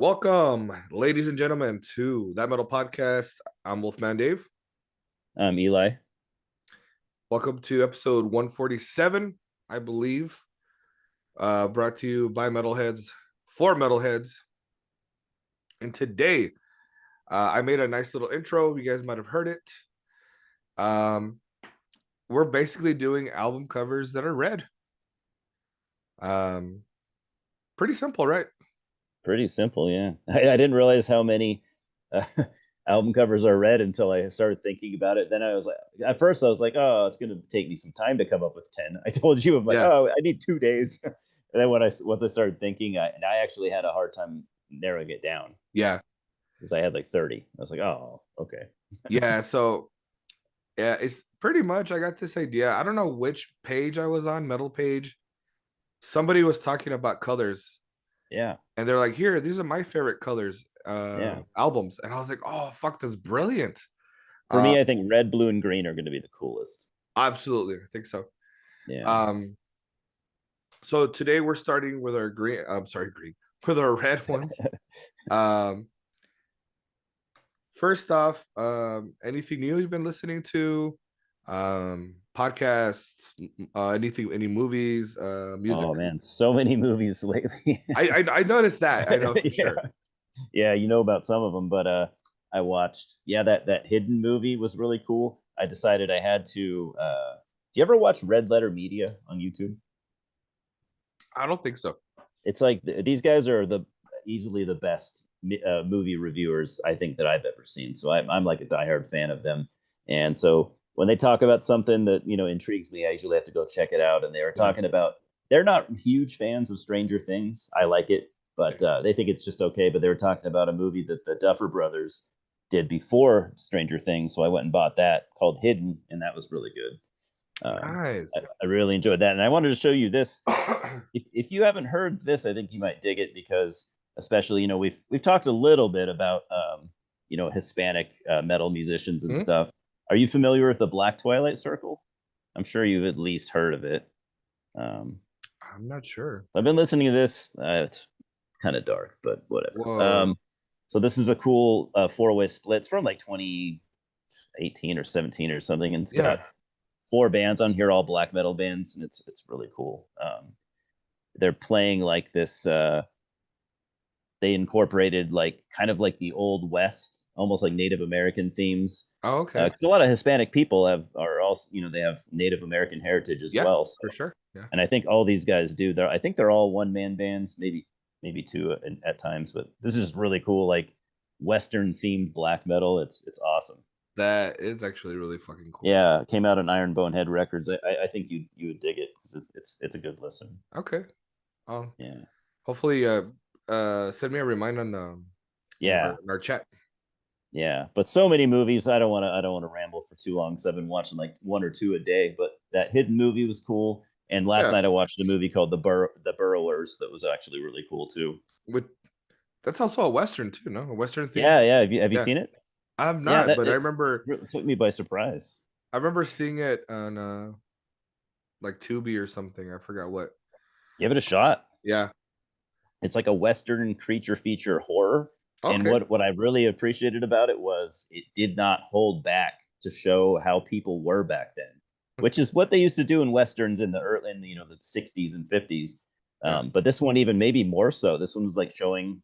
Welcome, ladies and gentlemen, to That Metal Podcast. I'm Wolfman Dave. I'm Eli. Welcome to episode 147, I believe. Brought to you by Metalheads for Metalheads. And today, I made a nice little intro. You guys might have heard it. We're basically doing album covers that are red. Pretty simple, right? Pretty simple, yeah. I didn't realize how many uh, album covers are red until I started thinking about it. Then I was like, at first I was like, oh, it's going to take me some time to come up with 10. I told you, I'm like, Yeah. oh, I need 2 days. And then once I started thinking, I actually had a hard time narrowing it down Yeah. because I had like 30. I was like, oh, okay. Yeah. So, yeah, it's pretty much, I got this idea. I don't know which page I was on, Metal page. Somebody was talking about colors. Yeah. And they're like, here, these are my favorite colors Yeah. albums. And I was like, oh fuck, that's brilliant. For me, I think red, blue, and green are going to be the coolest. Absolutely, I think so. Yeah. So today we're starting with our green, I'm sorry, green, with our red ones. um First off, anything new you've been listening to? Podcasts, anything, any movies, music? Oh man, so many movies lately. I noticed that. I know for Yeah. sure. Yeah, you know about some of them, but I watched. Yeah, that hidden movie was really cool. I decided I had to. Do you ever watch Red Letter Media on YouTube? I don't think so. It's like these guys are the easily the best movie reviewers I think that I've ever seen. So I'm like a diehard fan of them, and so when they talk about something that intrigues me, I usually have to go check it out. And they were Yeah. talking about they're not huge fans of Stranger Things. I like it, but they think it's just okay. But they were talking about a movie that the Duffer Brothers did before Stranger Things, so I went and bought that called Hidden, and that was really good. Nice. I really enjoyed that, and I wanted to show you this. If you haven't heard this, I think you might dig it because, especially, we've talked a little bit about Hispanic metal musicians and Hmm? stuff. Are you familiar with the Black Twilight Circle? I'm sure you've at least heard of it. Um, I'm not sure. I've been listening to this. It's kind of dark, but whatever. Whoa. So this is a cool four-way split. It's from like 2018 or 17 or something, and it's Yeah. got four bands on here, all black metal bands, and it's really cool. They're playing like this. They incorporated like kind of like the old West, almost like Native American themes. Oh, okay. Because a lot of Hispanic people are also they have Native American heritage as Yeah, well. So, for sure. Yeah. and I think all these guys do. I think they're all one man bands, maybe two at times, but this is really cool, like Western themed black metal. It's awesome. That is actually really fucking cool. Yeah, it came out on Iron Bonehead Records. I think you would dig it because it's a good listen. Okay. Um, Yeah, hopefully send me a reminder on the yeah, in our chat. yeah. But so many movies. I don't want to ramble for too long because I've been watching like one or two a day. But that hidden movie was cool. And last Yeah. night I watched a movie called The Burrowers that was actually really cool too. With that's also a Western too, no? A Western theme. Yeah, yeah. Have you Yeah. seen it? I'm Yeah, not, that but I it remember really took me by surprise. seeing it on like Tubi or something. I forgot what. Give it a shot. Yeah. It's like a Western creature feature horror. And Okay. what I really appreciated about it was it did not hold back to show how people were back then, which is what they used to do in westerns in the early, in the 60s and 50s. Yeah. But this one even maybe more so. This one was like showing.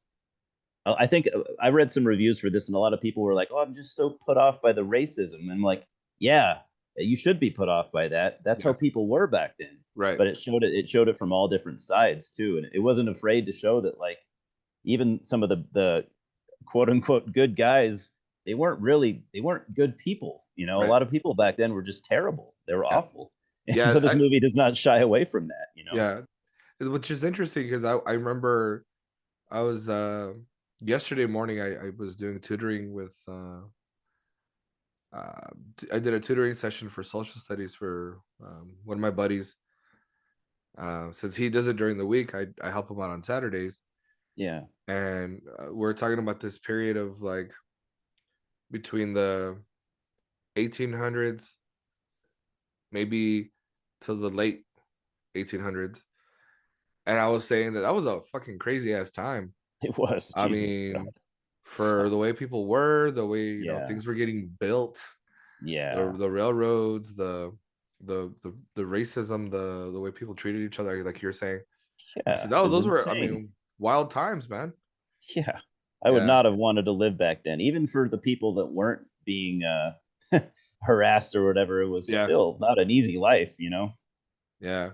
I think I read some reviews for this, and a lot of people were like, "Oh, I'm just so put off by the racism." And I'm like, "Yeah, you should be put off by that. That's how Yeah. people were back then." Right. But it showed it from all different sides too, and it wasn't afraid to show that like even some of the quote unquote good guys, they weren't good people. A Right. lot of people back then were just terrible. They were Yeah. awful. And Yeah. so this movie does not shy away from that. Yeah. Which is interesting because I remember I was yesterday morning I was doing tutoring with I did a tutoring session for social studies for one of my buddies. Since he does it during the week, I help him out on Saturdays. Yeah. And we're talking about this period of like between the 1800s, maybe to the late 1800s. And I was saying that was a fucking crazy ass time. It was I Jesus God. mean, for the way people were, the way Yeah, things were getting built, yeah, the railroads, the racism, the way people treated each other, like you're saying. So yeah. that, It's those were, I insane. mean, wild times, man. Yeah, I would Yeah, not have wanted to live back then, even for the people that weren't being harassed or whatever. It was yeah, still not an easy life, you know. yeah.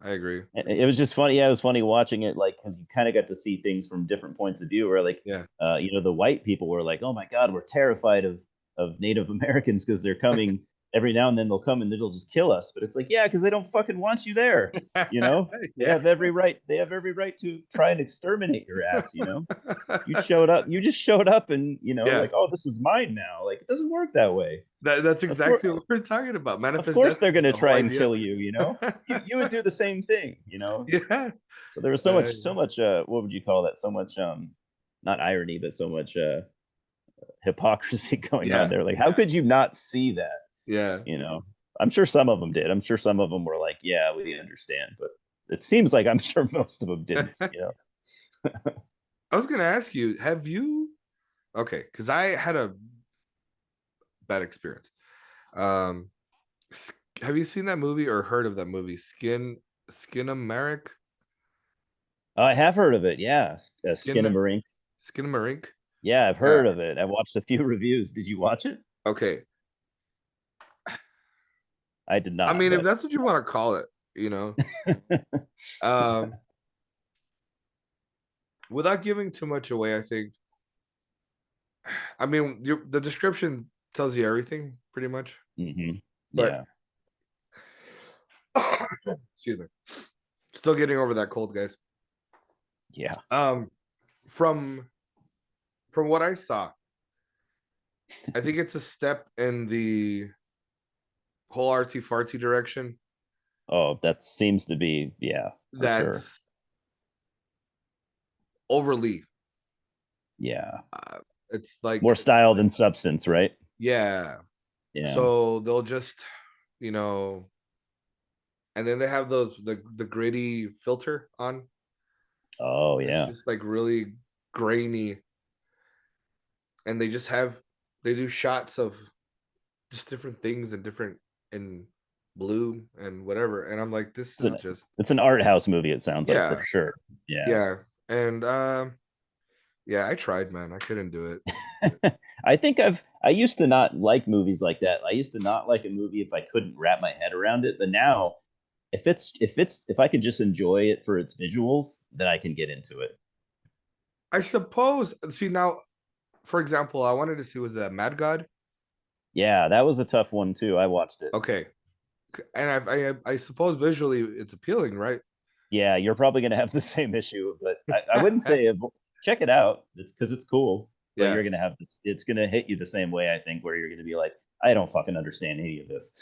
I agree. And it was just funny. Yeah, it was funny watching it, like because you kind of got to see things from different points of view. Where like, Yeah. the white people were like, "Oh my God, we're terrified of Native Americans because they're coming every now and then. They'll come and they'll just kill us." But it's like, yeah, because they don't fucking want you there. You know, they Yeah. have every right. They have every right to try and exterminate your ass. You know, you showed up. You just showed up, and Yeah. like, oh, this is mine now. Like, it doesn't work that way. That's Of course, exactly what we're talking about. of Manifest course, they're destiny, gonna the whole try and idea. kill you. You know, you would do the same thing. Yeah. So there was so much what would you call that? So much not irony, but so much hypocrisy going on Yeah. there. Like how could you not see that? Yeah. You know? I'm sure some of them did. I'm sure some of them were like, yeah, we understand, but it seems like I'm sure most of them didn't, you know. I was gonna ask you, have you okay, because I had a bad experience. Um have you seen that movie or heard of that movie? Skinamarink? I have heard of it. Yeah. Skin Skinamarink. Skinamarink? Yeah, I've Yeah. heard of it. I watched a few reviews. Did you watch it? Okay. I did I not, mean, if but that's what you want to call it, Um without giving too much away, I think I mean the description tells you everything pretty much. But yeah. excuse me. Still getting over that cold, guys. Yeah. Um, from what I saw, I think it's a step in the whole artsy fartsy direction. Oh, that seems to be, yeah, for sure. That's overly. Yeah. Uh, it's like, More style than substance, right? yeah. Yeah. So they'll just, you know, and then they have those the gritty filter on. Oh It's yeah. just like really grainy, and they do shots of just different things and different in blue and whatever. And I'm like, this It's is an just it's an art house movie, it sounds like for yeah, sure. Yeah. yeah. And yeah, I tried, man. I couldn't do it. I used to not like movies like that. I used to not like a movie if I couldn't wrap my head around it. But now if I could just enjoy it for its visuals, then I can get into it. I suppose see now, for example, I wanted to see was that Mad God. Yeah, that was a tough one too. I watched it. Okay. And I suppose visually it's appealing, right? Yeah, you're probably gonna have the same issue, but I wouldn't say check it out. It's because it's cool, but Yeah. you're gonna have this. It's gonna hit you the same way, I think, where you're gonna be like, I don't fucking understand any of this.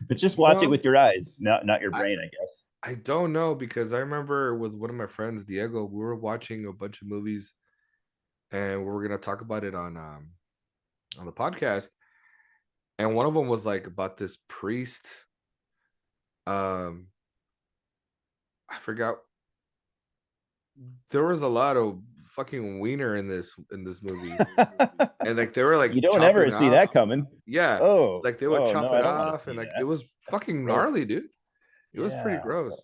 But just watch it Well, with your eyes, not your I brain, I guess. I don't know because I remember with one of my friends, Diego, we were watching a bunch of movies and we were gonna talk about it on the podcast. And one of them was like about this priest. Um, I forgot. There was a lot of fucking wiener in this movie, and like they were You like don't ever chopping see off. that coming. Yeah, Oh, like they would oh chop no, it I don't want to off, and see like it that. was That's fucking gross. gnarly, dude. It was pretty Yeah, gross.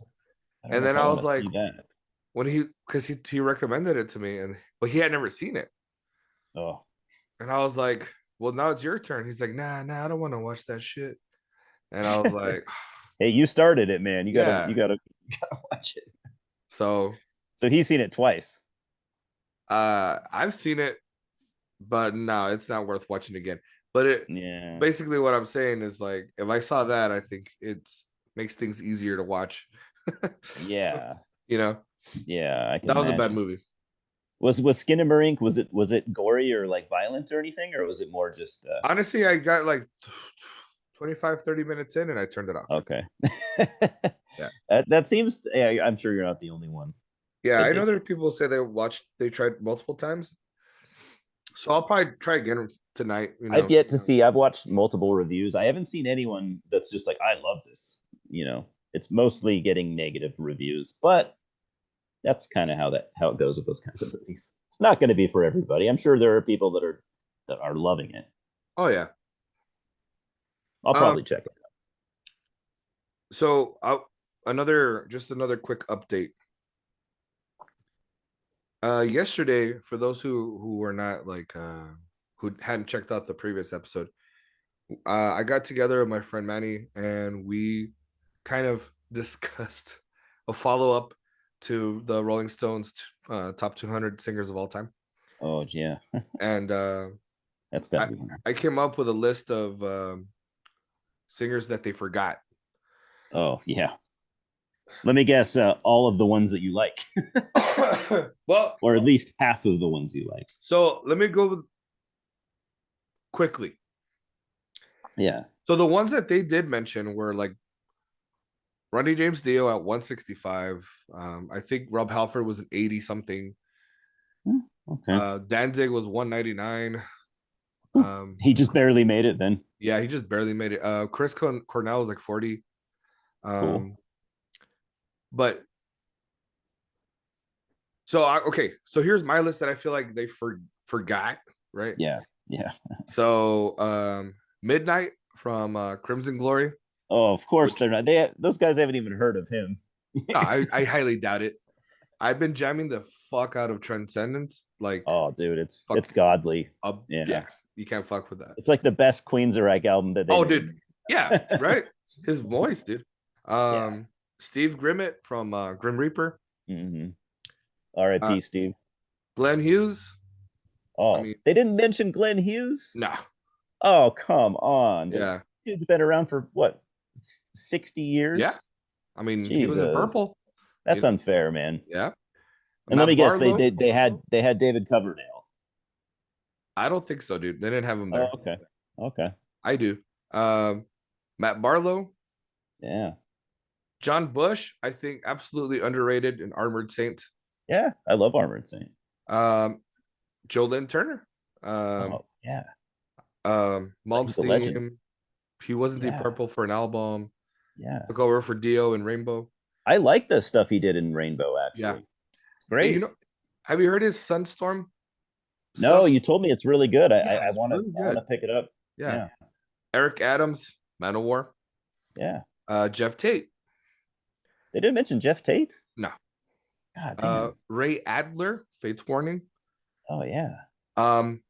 I don't And know if then I I want was to like, see that. when because he recommended it to me, and but he had never seen it, Oh, and I was like, well, now it's your turn. He's like, nah, I don't want to watch that shit. And I was like, hey, you started it, man. yeah. You gotta watch it. So So he's seen it twice. I've seen it, but no, it's not worth watching again. But it Yeah, basically what I'm saying is like if I saw that, I think it's makes things easier to watch. yeah, You know, yeah. I can that was a bad imagine. movie. Was Skinamarink, was it gory or like violent or anything, or was it more just Honestly, I got like 25, 30 minutes in and I turned it off. okay? Yeah. That seems. Yeah, I'm sure you're not the only one Yeah, that I know did. there are people say they tried multiple times. So I'll probably try again tonight, I've yet to see. I've watched multiple reviews. I haven't seen anyone that's just like, I love this. It's mostly getting negative reviews, but that's kind of how it goes with those kinds of movies. It's not going to be for everybody. I'm sure there are people that are loving it. Oh yeah. I'll Um. probably check it. So another quick update. Yesterday, for those who were not like who hadn't checked out the previous episode, I got together with my friend Manny and we kind of discussed a follow up to the Rolling Stones top 200 singers of all time, Oh yeah, and that's got I to be I nice. came up with a list of singers that they forgot. Oh yeah. Let me guess. All of the ones that you like, Well, or at least half of the ones you like. so let me go quickly. Yeah. So the ones that they did mention were like Ronnie James Dio at 165. I think Rob Halford was an 80 something. Okay. Danzig was 199. He just barely made it then. Yeah, he just barely made it. Chris Cornell was like 40. Cool. Um, but okay, so here's my list that I feel like they forgot, right? Yeah. Yeah. So Midnight from Crimson Glory. Oh, of course Which they're not. Those guys haven't even heard of him. no, I highly doubt it. I've been jamming the fuck out of Transcendence. Like Oh, dude, it's fuck godly. yeah, Yeah. you can't fuck with that. It's like the best Queensryche album that they Oh, made. dude. Yeah, right. His voice, dude. Yeah. Steve Grimmett from Grim Reaper. Mm-hmm. Uh R.I.P. Steve. Glenn Hughes. I Oh, mean, they didn't mention Glenn Hughes. nah. Oh, come on. The Yeah. dude's been around for what, 60 Yeah. years? I mean, he was in Jesus. purple, you That's know. unfair, man. Yeah. And let me Matt guess, Barlow. they had David Coverdale. I don't think so, dude. They didn't have him Oh, there. okay. Okay. I do. Matt Barlow, Yeah. John Bush, I think absolutely underrated in Armored Saint. Yeah. I love Armored Saint. Um, Joe Lynn Turner. Um, Oh, yeah. He's a legend. Malmsteen. He wasn't Deep Yeah. Purple for an album. Yeah. Took over for Dio and Rainbow. I like the stuff he did in Rainbow, Yeah. actually. It's And great. have you heard his Sunstorm No, stuff? you told me it's really good. Yeah, it's really I wanna good. pick it up. Yeah. Yeah. Eric Adams, Manowar. Yeah. Jeff Tate. They didn't mention Jeff Tate. No. God damn. Ray Adler, Fates Warning. Oh yeah. Um,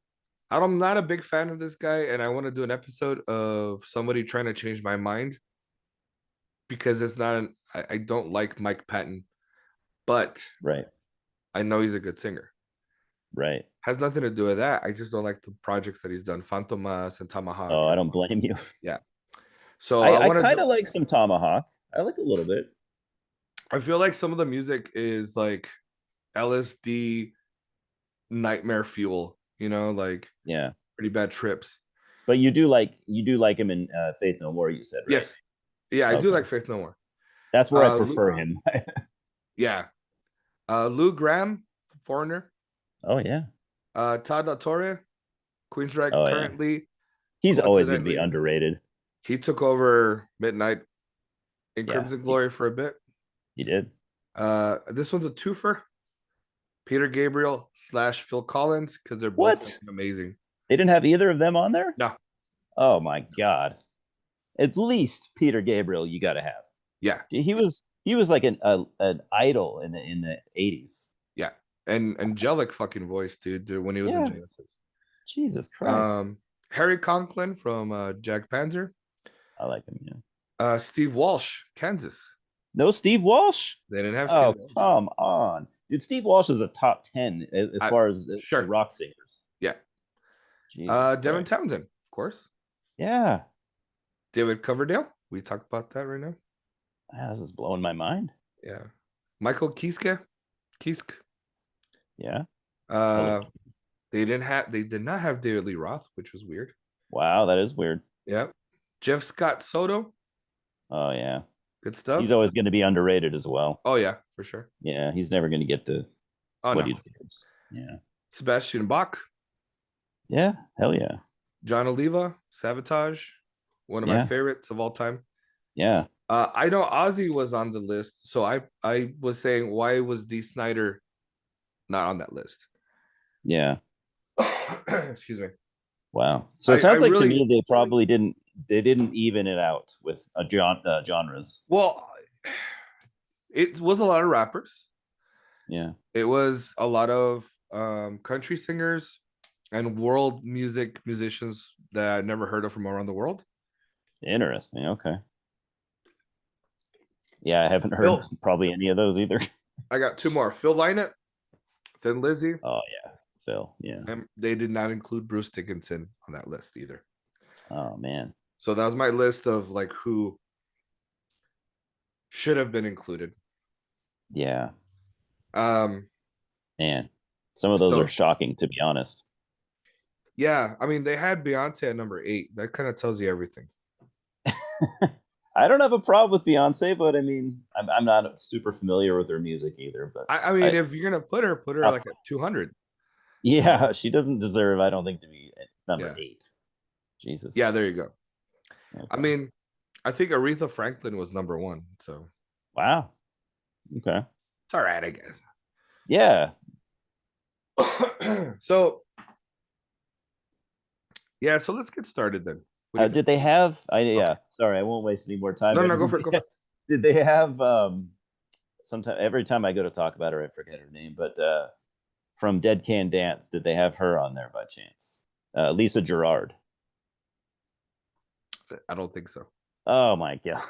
I'm not a big fan of this guy, and I want to do an episode of somebody trying to change my mind because it's not I don't like Mike Patton, but Right. I know he's a good singer. Right. Has nothing to do with that. I just don't like the projects that he's done, Fantomas and Tomahawk. Oh, I And, don't blame you. yeah. So I I want to kind do. of like some Tomahawk. I like a little bit. I feel like some of the music is like LSD nightmare fuel. Like Yeah. pretty bad trips. But you do like him in Faith No More, you said, right? Yes. Yeah, I do Okay. like Faith No More. That's where I Lou, prefer him. yeah. Lou Graham, Foreigner. Oh yeah. Todd La Torre, Queensrÿche Oh yeah. currently. He's always going to be Coincidentally, underrated. he took over Midnight in Yeah. Crimson Glory for a bit. He did. This one's a twofer. Peter Gabriel / Phil Collins, because they're both What? amazing. They didn't have either of them on there? No. Oh my god. At least Peter Gabriel you got to have. Yeah. He was like an idol in the 80s. Yeah. And angelic fucking voice, dude, when he was in Yeah. Genesis. Jesus Christ. Harry Conklin from Jack Panzer. I like him, yeah. Steve Walsh, Kansas. No Steve Walsh? They didn't have Oh, Steve Walsh. come on. Dude, Steve Walsh is a top 10 as far as sure. the rock singers. Yeah. Jesus Devin Christ. Townsend, of course. Yeah. David Coverdale. We talked about that right now. Wow, this is blowing my mind. Yeah. Michael Kiske. Yeah. They did not have David Lee Roth, which was weird. Wow, that is weird. Yeah. Jeff Scott Soto. Oh yeah. Good stuff. He's always going to be underrated as well. Oh yeah, for sure. Yeah, he's never going to get to what he deserves. Yeah. Sebastian Bach. Yeah, hell yeah. John Oliva, Sabotage. One of my favorites of all time. Yeah. I know Ozzy was on the list, so I was saying why was D. Snyder not on that list? Yeah. Excuse me. Wow. So it I sounds like to really me they probably didn't even it out with genres. well, it was a lot of rappers. Yeah. It was a lot of country singers and world music musicians that I never heard of from around the world. Interesting. Okay. Yeah, I haven't heard Phil, probably any of those either. I got two more. Phil Lynott, Thin Lizzy, Oh yeah, Phil. Yeah. and they did not include Bruce Dickinson on that list either. Oh man. So that was my list of like who should have been included. Yeah. Um, Man, some of those are so shocking to be honest. yeah, I mean they had Beyonce at number 8. That kind of tells you everything. I don't have a problem with Beyonce, but I mean, I'm not super familiar with her music either. But I mean, I if you're gonna put her top, like at 200. yeah, she doesn't deserve. I don't think to be at number Yeah, 8. Jesus. yeah, there you go. I Okay. mean, I think Aretha Franklin was number 1, so Wow. Okay. it's all right, I guess. Yeah. So yeah, so let's get started then. What do you think? Did they have? Okay, Yeah. Sorry, I won't waste any more time. no, But no, go for it, go for it. did they have? Sometime every time I go to talk about her, I forget her name. But from Dead Can Dance, did they have her on there by chance? Lisa Gerard. I don't think so. Oh my god.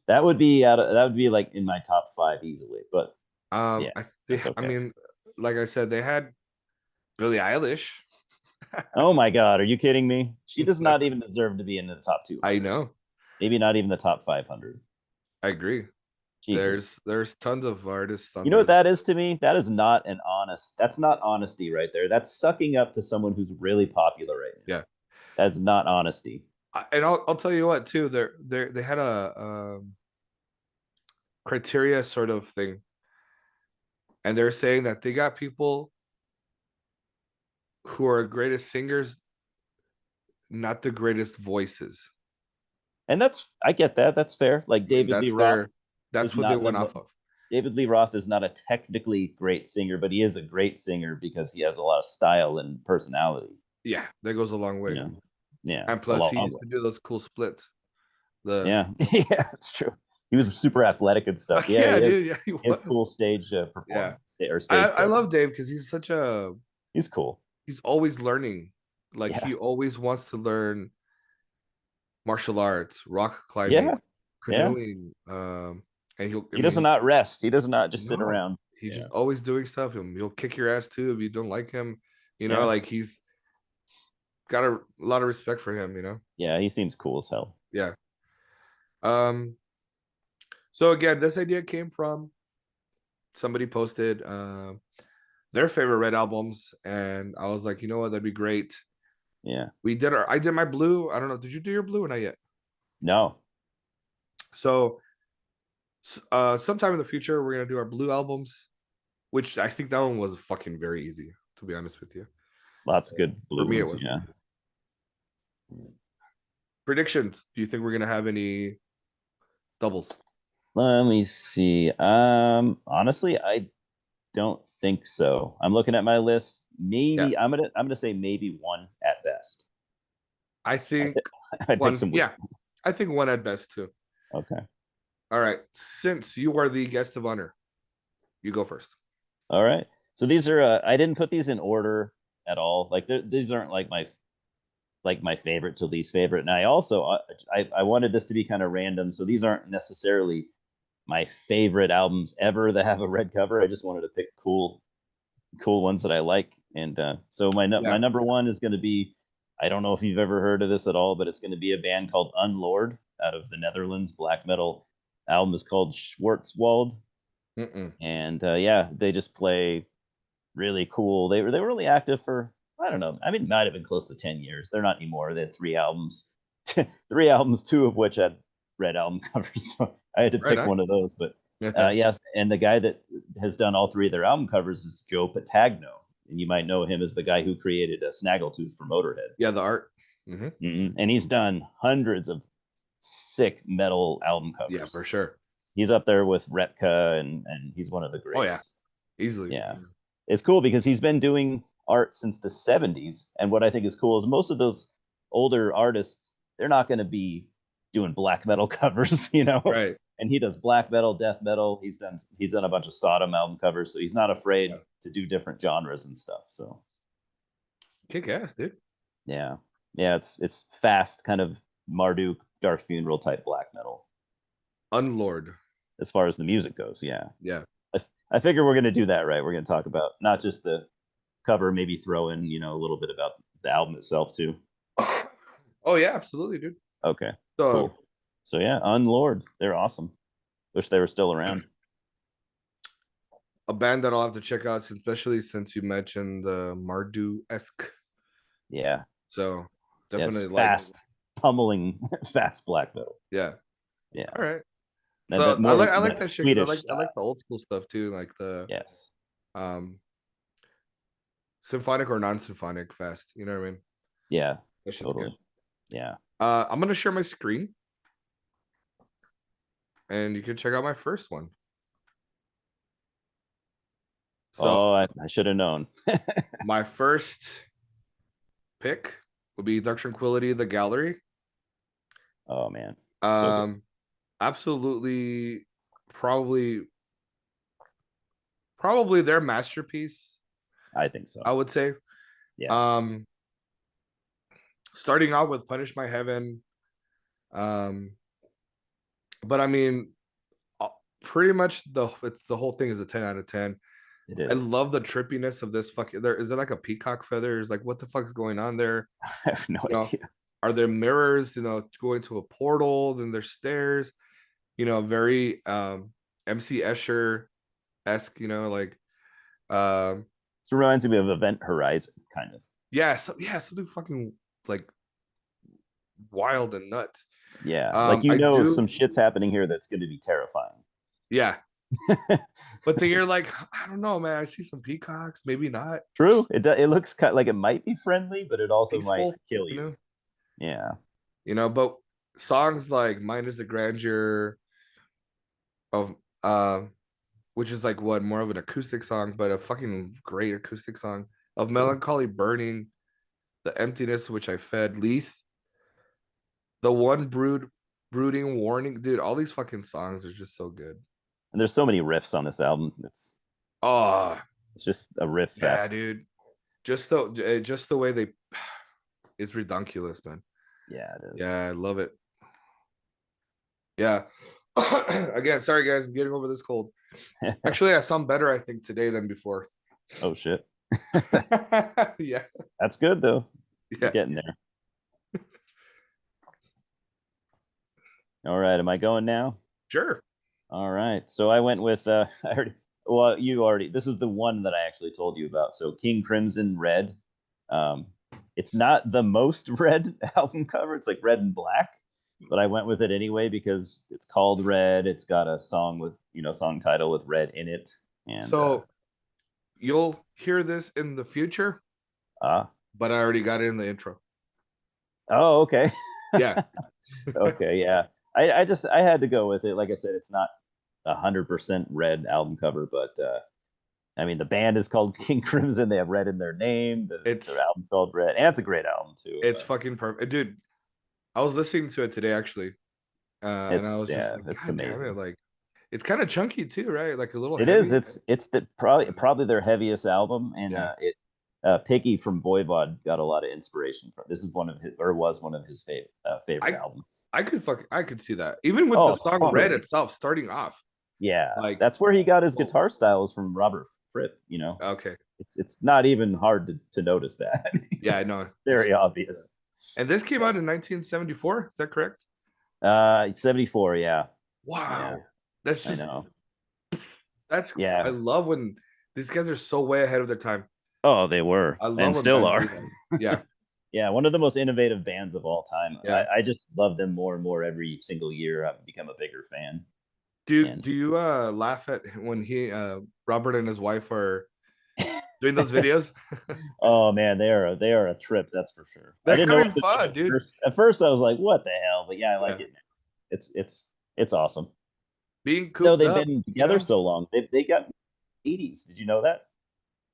That would be that would be like in my top 5 easily. But yeah, I that's think I okay. mean, like I said, they had Billie Eilish. Oh my god, are you kidding me? She does not even deserve to be in the top I 200. know. Maybe not even the top 500. I agree. Jesus. There's tons of artists You on know what this. that is to me? That is not an honest. That's not honesty right there. That's sucking up to someone who's really popular right now. Yeah, That's not honesty. and I'll tell you what too. They had a criteria sort of thing, and they're saying that they got people who are greatest singers, not the greatest voices. And that's I get that. That's fair. Like I mean, David Lee Roth that's is what they not went the off of. David Lee Roth is not a technically great singer, but he is a great singer because he has a lot of style and personality. Yeah, that goes a long You way. know, yeah, And a plus, long he used way. to do those cool splits. The Yeah, yeah, it's true. He was super athletic and stuff. Yeah, yeah, dude, yeah, he he has was. cool stage Yeah, performance or stage I love presence. Dave because he's such a He's cool. he's always learning. Like Yeah, he always wants to learn martial arts, rock climbing, yeah, yeah. canoeing. And he'll, I He does mean, not rest. He does not just sit no, around. he's Yeah, just always doing stuff. He'll kick your ass too if you don't like him. yeah, Like he's got a lot of respect for him. yeah. He seems cool as hell. Yeah. Um. So again, this idea came from somebody posted their favorite Red albums, and I was like, you know what, that'd be great. Yeah. I did my blue. I don't know. Did you do your blue or not yet? No. So sometime in the future, we're gonna do our blue albums, which I think that one was fucking very easy, to be honest with you. Lots of good For blue me, it ones. was. Yeah. Predictions. Do you think we're gonna have any doubles? Let me see. Honestly, I don't think so. I'm looking at my list. Yeah, Maybe I'm gonna say maybe one at best. I I think think I think one. some weird. Yeah, I think one at best too. Okay. All right. Since you are the guest of honor, you go first. All right. So these are I didn't put these in order at all. Like these aren't like my favorite to least favorite. And I also I wanted this to be kind of random. So these aren't necessarily my favorite albums ever that have a red cover. I just wanted to pick cool ones that I like. And so my Yeah. number one is going to be, I don't know if you've ever heard of this at all, but it's going to be a band called Unlord out of the Netherlands. Black metal album is called Schwarzwald, Mm-mm. and yeah, they just play really cool. They were really active for, I don't know. I mean, it might have been close to 10 years. They're not anymore. They had 3 albums, 3 albums, 2 of which had red album covers. So I had to Right pick on. one of those. But Yeah. yes, and the guy that has done all 3 of their album covers is Joe Patagno, and you might know him as the guy who created a Snaggletooth for Motorhead. Yeah. The art. Mm-hmm. And he's done hundreds of sick metal album Yeah, covers. for sure. He's up there with Repka, and he's one of the Oh yeah, greats. easily. Yeah, it's cool because he's been doing art since the 70s. And what I think is cool is most of those older artists, they're not going to be doing black metal covers, you know. Right. And he does black metal, death metal. He's done a bunch of Sodom album covers, so he's not afraid Yeah. to do different genres and stuff. So Kick ass, dude. yeah, yeah, it's fast, kind of Marduk, Dark Funeral type black metal Unlord. as far as the music goes. Yeah, Yeah. I figure we're gonna do that, right? We're gonna talk about not just the cover, maybe throw in a little bit about the album itself too. Oh yeah, absolutely, dude. Okay, So cool. So yeah, Unlord, they're awesome. Wish they were still around. a band that I'll have to check out, especially since you mentioned Mardu-esque. Yeah, So yes, definitely like, fast, pummeling, fast black metal. yeah. Yeah, All right. and So that more I like that that shit because Swedish I like style. the old school stuff too, like the Yes, um symphonic or non-symphonic fast. You know what I mean? yeah, That shit's good. totally. Yeah. I'm gonna share my screen and you can check out my first one. So Oh, I should have known. my first pick would be Dark Tranquility, The Gallery. Oh man, so good. Um, absolutely, probably, probably their masterpiece. I think so. I would say. Yeah, Um, starting out with Punish My Heaven. Um, but I mean, pretty much the whole thing is a 10 out of 10. it I is. love the trippiness of this fucking. There is it like a peacock feather? Is like what the fuck's going on there? I have no You know, idea. are there mirrors? Going to a portal? Then there's stairs. Very MC Escher esque. Like This reminds me of Event Horizon, kind of. yeah, something fucking like wild and nuts. Yeah, like I do, some shit's happening here that's going to be terrifying. yeah. But then you're like, I don't know, man. I see some peacocks, maybe not True. It looks kind of like it might be friendly, but it also might peaceful, kill you you. know, Yeah. But songs like "Mine Is the Grandeur" of which is like what more of an acoustic song, but a fucking great acoustic song of True. "Melancholy Burning," "The Emptiness Which I Fed," "Leith," "The One Brooding Warning," dude. All these fucking songs are just so good. And there's so many riffs on this album. Oh It's just a riff yeah, fest. dude. Just the way they, it's ridiculous, man. Yeah, it is. Yeah, I love it. Yeah. Again, sorry guys, I'm getting over this cold. Actually, I sound better, I think, today than before. Oh shit. Yeah, That's good though. You're yeah, getting there. All right, am I going now? sure. All right. So I went with I heard well, you already this is the one that I actually told you about. So King Crimson Red. Um it's not the most red album cover. It's like red and black, but I went with it anyway because it's called Red. It's got a song with, song title with red in it. And So you'll hear this in the future, uh but I already got it in the intro. oh, okay. Yeah, Okay, yeah. I had to go with it. Like I said, it's not 100% red album cover, but I mean the band is called King Crimson. They have red in their name. Their it's album's called Red, and it's a great album too. it's fucking perfect, dude. I was listening to it today actually, and I was just like, It's God damn it, amazing. like it's kind of chunky too, right? Like a little It is. heavy. It's the probably their heaviest album, and Yeah, Piggy from Voivod got a lot of inspiration from. This is one of his, or was one of his favorite I albums. I could see that even with the Oh, song "Red" totally. itself starting off. Yeah, Like, that's where he got his whoa, guitar styles from Robert Fripp. okay, It's not even hard to notice that. yeah, I It's know. very obvious. And this came out in 1974. Is that correct? 74. Yeah, yeah, Wow, that's I just know. that's. I Yeah. love when these guys are so way ahead of their time. Oh, they were I love and when still bands do are. that. Yeah, Yeah, one of the most innovative bands of all time. yeah. I just love them more and more every single year. I've become a bigger fan. And Do you laugh at when he Robert and his wife are doing those videos? oh man, they are a trip, that's for sure. I They're didn't know having what to think fun, at dude. first. At first, I was like, "What the hell?" But yeah, I like Yeah. it now. It's awesome. Being No, cooped they've up, been you together know. so long. They got 80s. Did you know that?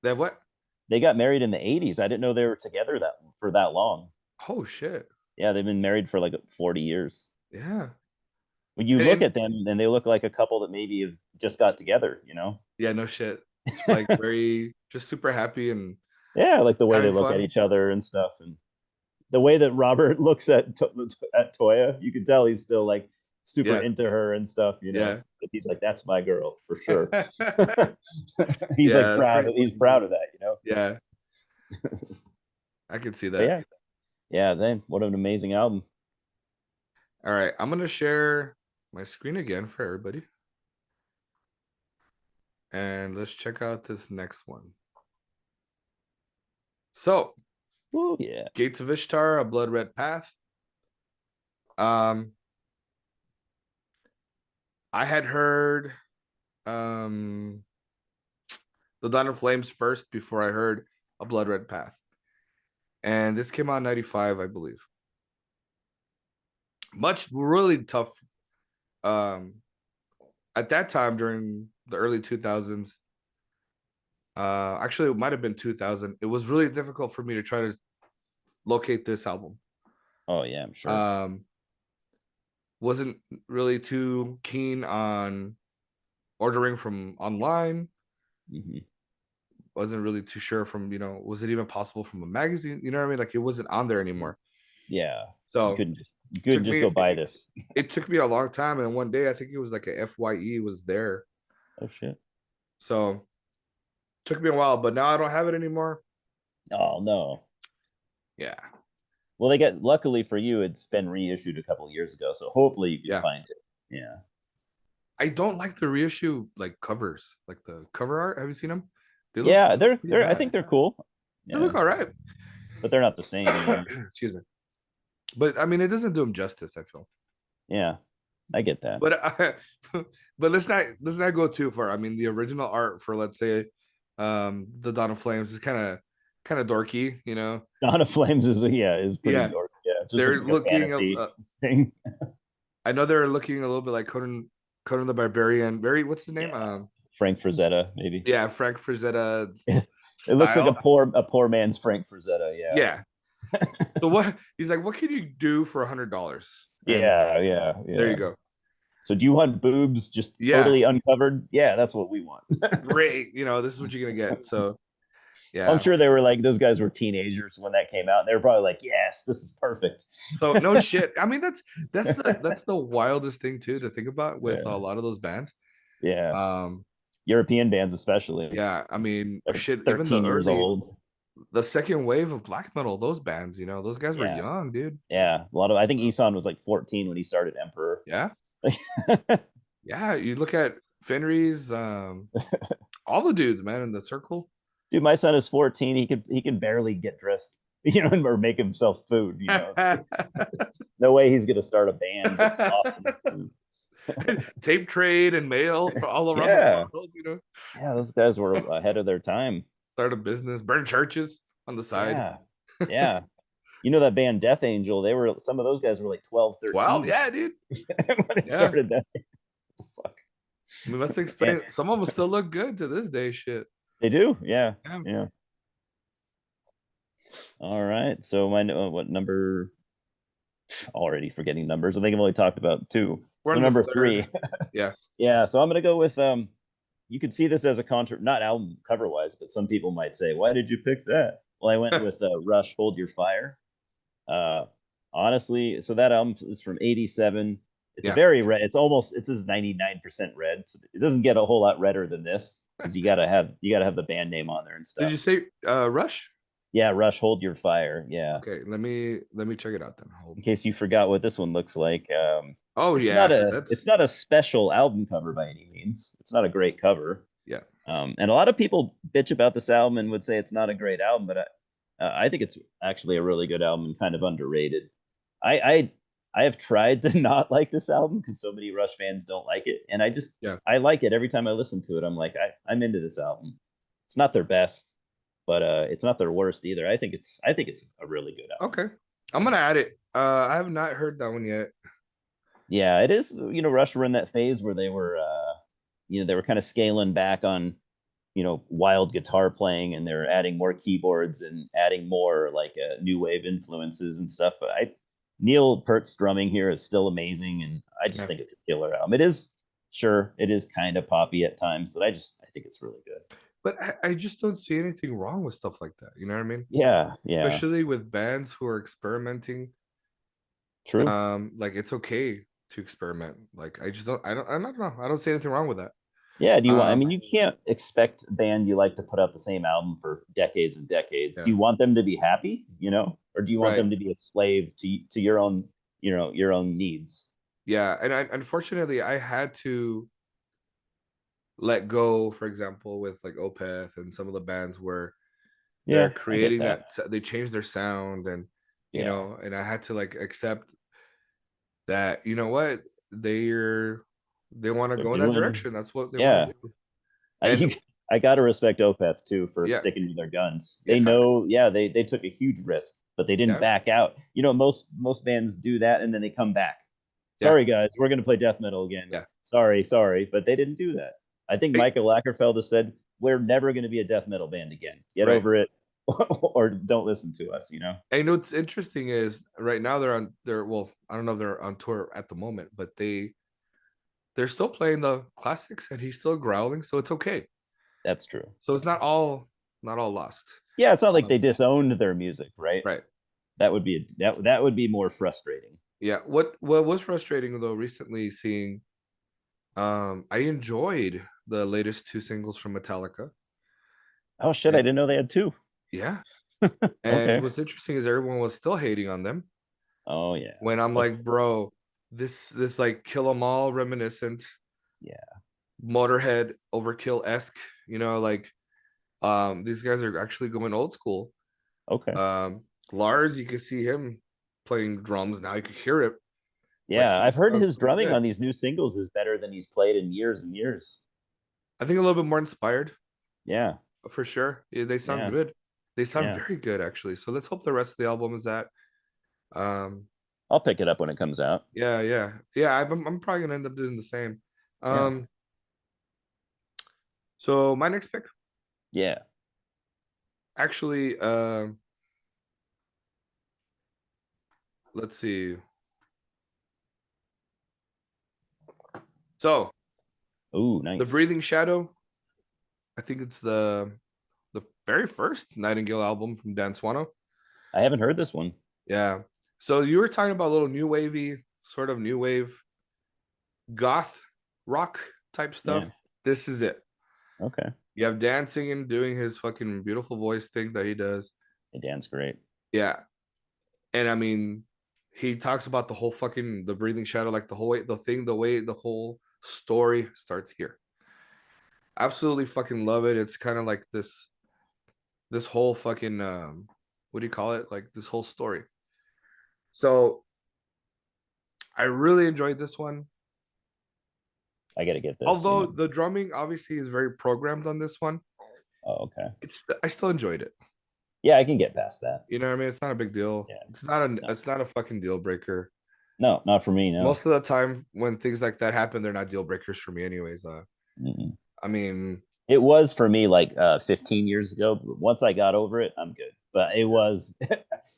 That what? They got married in the 80s. I didn't know they were together that for that long. Oh shit. Yeah, they've been married for like 40 years. Yeah. When you look And at them, and they look like a couple that maybe have just got together, you know? yeah, no shit. It's like very just super happy and Yeah, like the way they having look at fun. each other and stuff, and the way that Robert looks at Toya, you can tell he's still like super Yeah. into her and stuff, you know. Yeah. But he's like, that's my girl for sure. He's like Yeah, it's proud pretty of he's funny. proud of that, you know. Yeah, I can see But that. yeah, yeah. Then what an amazing album. All right, I'm gonna share my screen again for everybody. And let's check out this next one. So, Oh yeah. Gates of Ishtar, A Blood Red Path. Um, I had heard The Dawn of Flames first before I heard A Blood Red Path. And this came out in 95, I believe. Much really tough. Um, at that time during the early 2000s, actually it might have been 2000. It was really difficult for me to try to locate this album. Oh yeah, I'm sure. Um, wasn't really too keen on ordering from online. Hmm. Wasn't really too sure from, was it even possible from a magazine? You know what I mean? Like it wasn't on there anymore. Yeah, So you took couldn't just me go buy this. it took me a long time. And one day I think it was like a FYE was there. Oh shit. So took me a while, but now I don't have it anymore. Oh no. Yeah. Well, they got luckily for you, it's been reissued a couple of years ago, so hopefully you can Yeah. find it. Yeah. I don't like the reissue like covers, like the cover art. Have you seen them? They look Yeah, pretty they're I bad. think they're cool. They Yeah, look all right. but they're not the same, you know. Excuse me. But I mean, it doesn't do them justice, I feel. Yeah, I get that. But but let's not go too far. I mean, the original art for, let's say, the Dawn of Flames is kind of dorky, you know. Dawn of Flames is pretty Yeah, dorky. Yeah, it just they're looks like a looking. fantasy thing. I know they're looking a little bit like Conan the Barbarian. Very, what's his name? Yeah, Frank Frazetta maybe. Yeah, Frank Frazetta It looks like style. a poor man's Frank Frazetta. Yeah. Yeah. So what he's like, what can you do for $100? And Yeah, yeah, there you yeah. go. So do you want boobs just Yeah, totally uncovered? Yeah, that's what we want. great. This is what you're gonna get. So I'm yeah. sure they were like those guys were teenagers when that came out. And they were probably like, "Yes, this is perfect." So no shit. I mean, that's the wildest thing too to think about with a Yeah, lot of those bands. yeah. Um, European bands especially. yeah, I mean, They're shit, even 13 years old. the second wave of black metal, those bands, those guys were Yeah, young, dude. yeah. A lot of I think Isan was like 14 when he started Emperor. Yeah. Yeah, you look at Fenris, all the dudes, man, in the circle. Dude, my son is 14. He can barely get dressed, or make himself food. No way he's gonna start a band. That's awesome. Tape trade and mail all around the Yeah, world. yeah. Those guys were ahead of their time. Start a business, burn churches on the side. Yeah, yeah. You know that band Death Angel? Some of those guys were like 12, 12, 13 yeah, dude. when it Yeah. started. That fuck. We must Yeah, explain. Some of them still look good to this day. Shit. they do. Yeah, Yeah. yeah. All right. So what number? Already forgetting numbers. I think I've only talked about two. We're So on the number third. three. Yeah. Yeah. So I'm gonna go with You could see this as a not album cover wise, but some people might say, "Why did you pick that?" Well, I went with Rush, "Hold Your Fire." Uh, honestly, so that album is from '87. It's a Yeah. very red. It's as 99% red. So it doesn't get a whole lot redder than this because you gotta have the band name on there and Did stuff. you say Rush? Yeah, Rush, "Hold Your Fire." Yeah. Okay, let me check it out then. Hold. In case you forgot what this one looks like, Oh it's not yeah, a that's it's not a special album cover by any means. It's not a great cover. yeah. And a lot of people bitch about this album and would say it's not a great album, but I think it's actually a really good album and kind of underrated. I have tried to not like this album because so many Rush fans don't like it, and Yeah. I like it every time I listen to it. I'm like I'm into this album. It's not their best, but it's not their worst either. I think it's a really good album. Okay. I'm gonna add it. I have not heard that one yet. Yeah, it is. Rush were in that phase where they were, they were kind of scaling back on, wild guitar playing, and they're adding more keyboards and adding more like new wave influences and stuff. But Neil Peart's drumming here is still amazing, and I just Yeah. think it's a killer album. It is, sure, it is kind of poppy at times, but I think it's really good. But I just don't see anything wrong with stuff like that. You know what I mean? Yeah, yeah, Especially with bands who are experimenting. true. Like it's okay to experiment. Like I don't know. I don't see anything wrong with that. Yeah, do you want? I Um, mean, you can't expect a band you like to put out the same album for decades and decades. Do yeah, you want them to be happy, or do you want right. them to be a slave to your own, your own needs? Yeah, and unfortunately I had to let go, for example, with like Opeth and some of the bands where they're Yeah, I get creating that. that they changed their sound, and Yeah, and I had to like accept that, you know what, they're they want to they're go in that doing. direction. That's what they want Yeah, to do. I And you, I gotta respect Opeth too for yeah, sticking to their guns. yeah, They know, yeah, they took a huge risk, but they didn't yeah, back out. Most bands do that and then they come back. yeah, Sorry guys, we're gonna play death metal again. yeah. Sorry, but they didn't do that. I think Hey, Michael Lagerfeld has said we're never gonna be a death metal band again. Get right. over it, or don't listen to us. I know what's interesting is right now they're well, I don't know if they're on tour at the moment, but they're still playing the classics and he's still growling, so it's okay. That's true. So it's not all lost. Yeah, it's not like Um, they disowned their music, right? right. That would be more frustrating. Yeah. What was frustrating though recently seeing I enjoyed the latest two singles from Metallica. Oh shit, I And didn't know they had two. yeah. And Okay. what's interesting is everyone was still hating on them Oh yeah. when I'm Okay. like, bro, this like Kill 'Em All reminiscent, Yeah. Motorhead overkill-esque, like these guys are actually going old school. Okay. Lars, you can see him playing drums now. You can hear it. Like Yeah, he I've heard sounds his really drumming good. on these new singles is better than he's played in years and years. I think a little bit more inspired Yeah. for sure. Yeah, they sound Yeah. good. They sound Yeah. very good actually. So let's hope the rest of the album is that. Um, I'll pick it up when it comes out. yeah, yeah, yeah. I'm probably gonna end up doing the same. Yeah. Um, so my next pick, Yeah. actually, let's see. So Ooh, the nice. Breathing Shadow, I think it's the very first Nightingale album from Dan Swano. I haven't heard this one. Yeah. So you were talking about a little new wavy, sort of new wave goth rock type stuff. Yeah. This is it. Okay. You have Dan singing, doing his fucking beautiful voice thing that he does. Hey, Dan's great. Yeah. And I mean, he talks about the whole fucking the breathing shadow, like the whole way, the thing, the way the whole story starts here. Absolutely fucking love it. It's kind of like this whole fucking what do you call it? Like this whole story. So I really enjoyed this one. I gotta get this. Although the drumming obviously is very programmed on this one, Oh, okay. it's I still enjoyed it. Yeah, I can get past that. You know what I mean? It's not a big deal. Yeah. No. It's not a fucking deal breaker. No, not for me, no. Most of the time when things like that happen, they're not deal breakers for me anyways. Mm-mm. I mean, It was for me like 15 years ago. But once I got over it, I'm good. But it was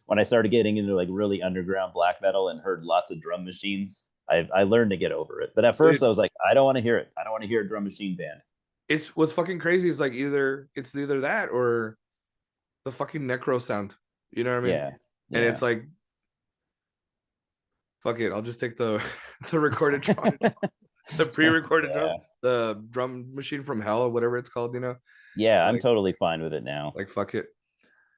when I started getting into like really underground black metal and heard lots of drum machines. I learned to get over it. But at first, it, I was like, I don't want to hear it. I don't want to hear a drum machine band. it's what's fucking crazy is like either that or the fucking necro sound. You know what I mean? Yeah, And it's yeah, like, fuck it, I'll just take the the recorded drum, the pre-recorded drums, yeah, the drum machine from hell or whatever it's called, yeah. I'm Like totally fine with it now. fuck it.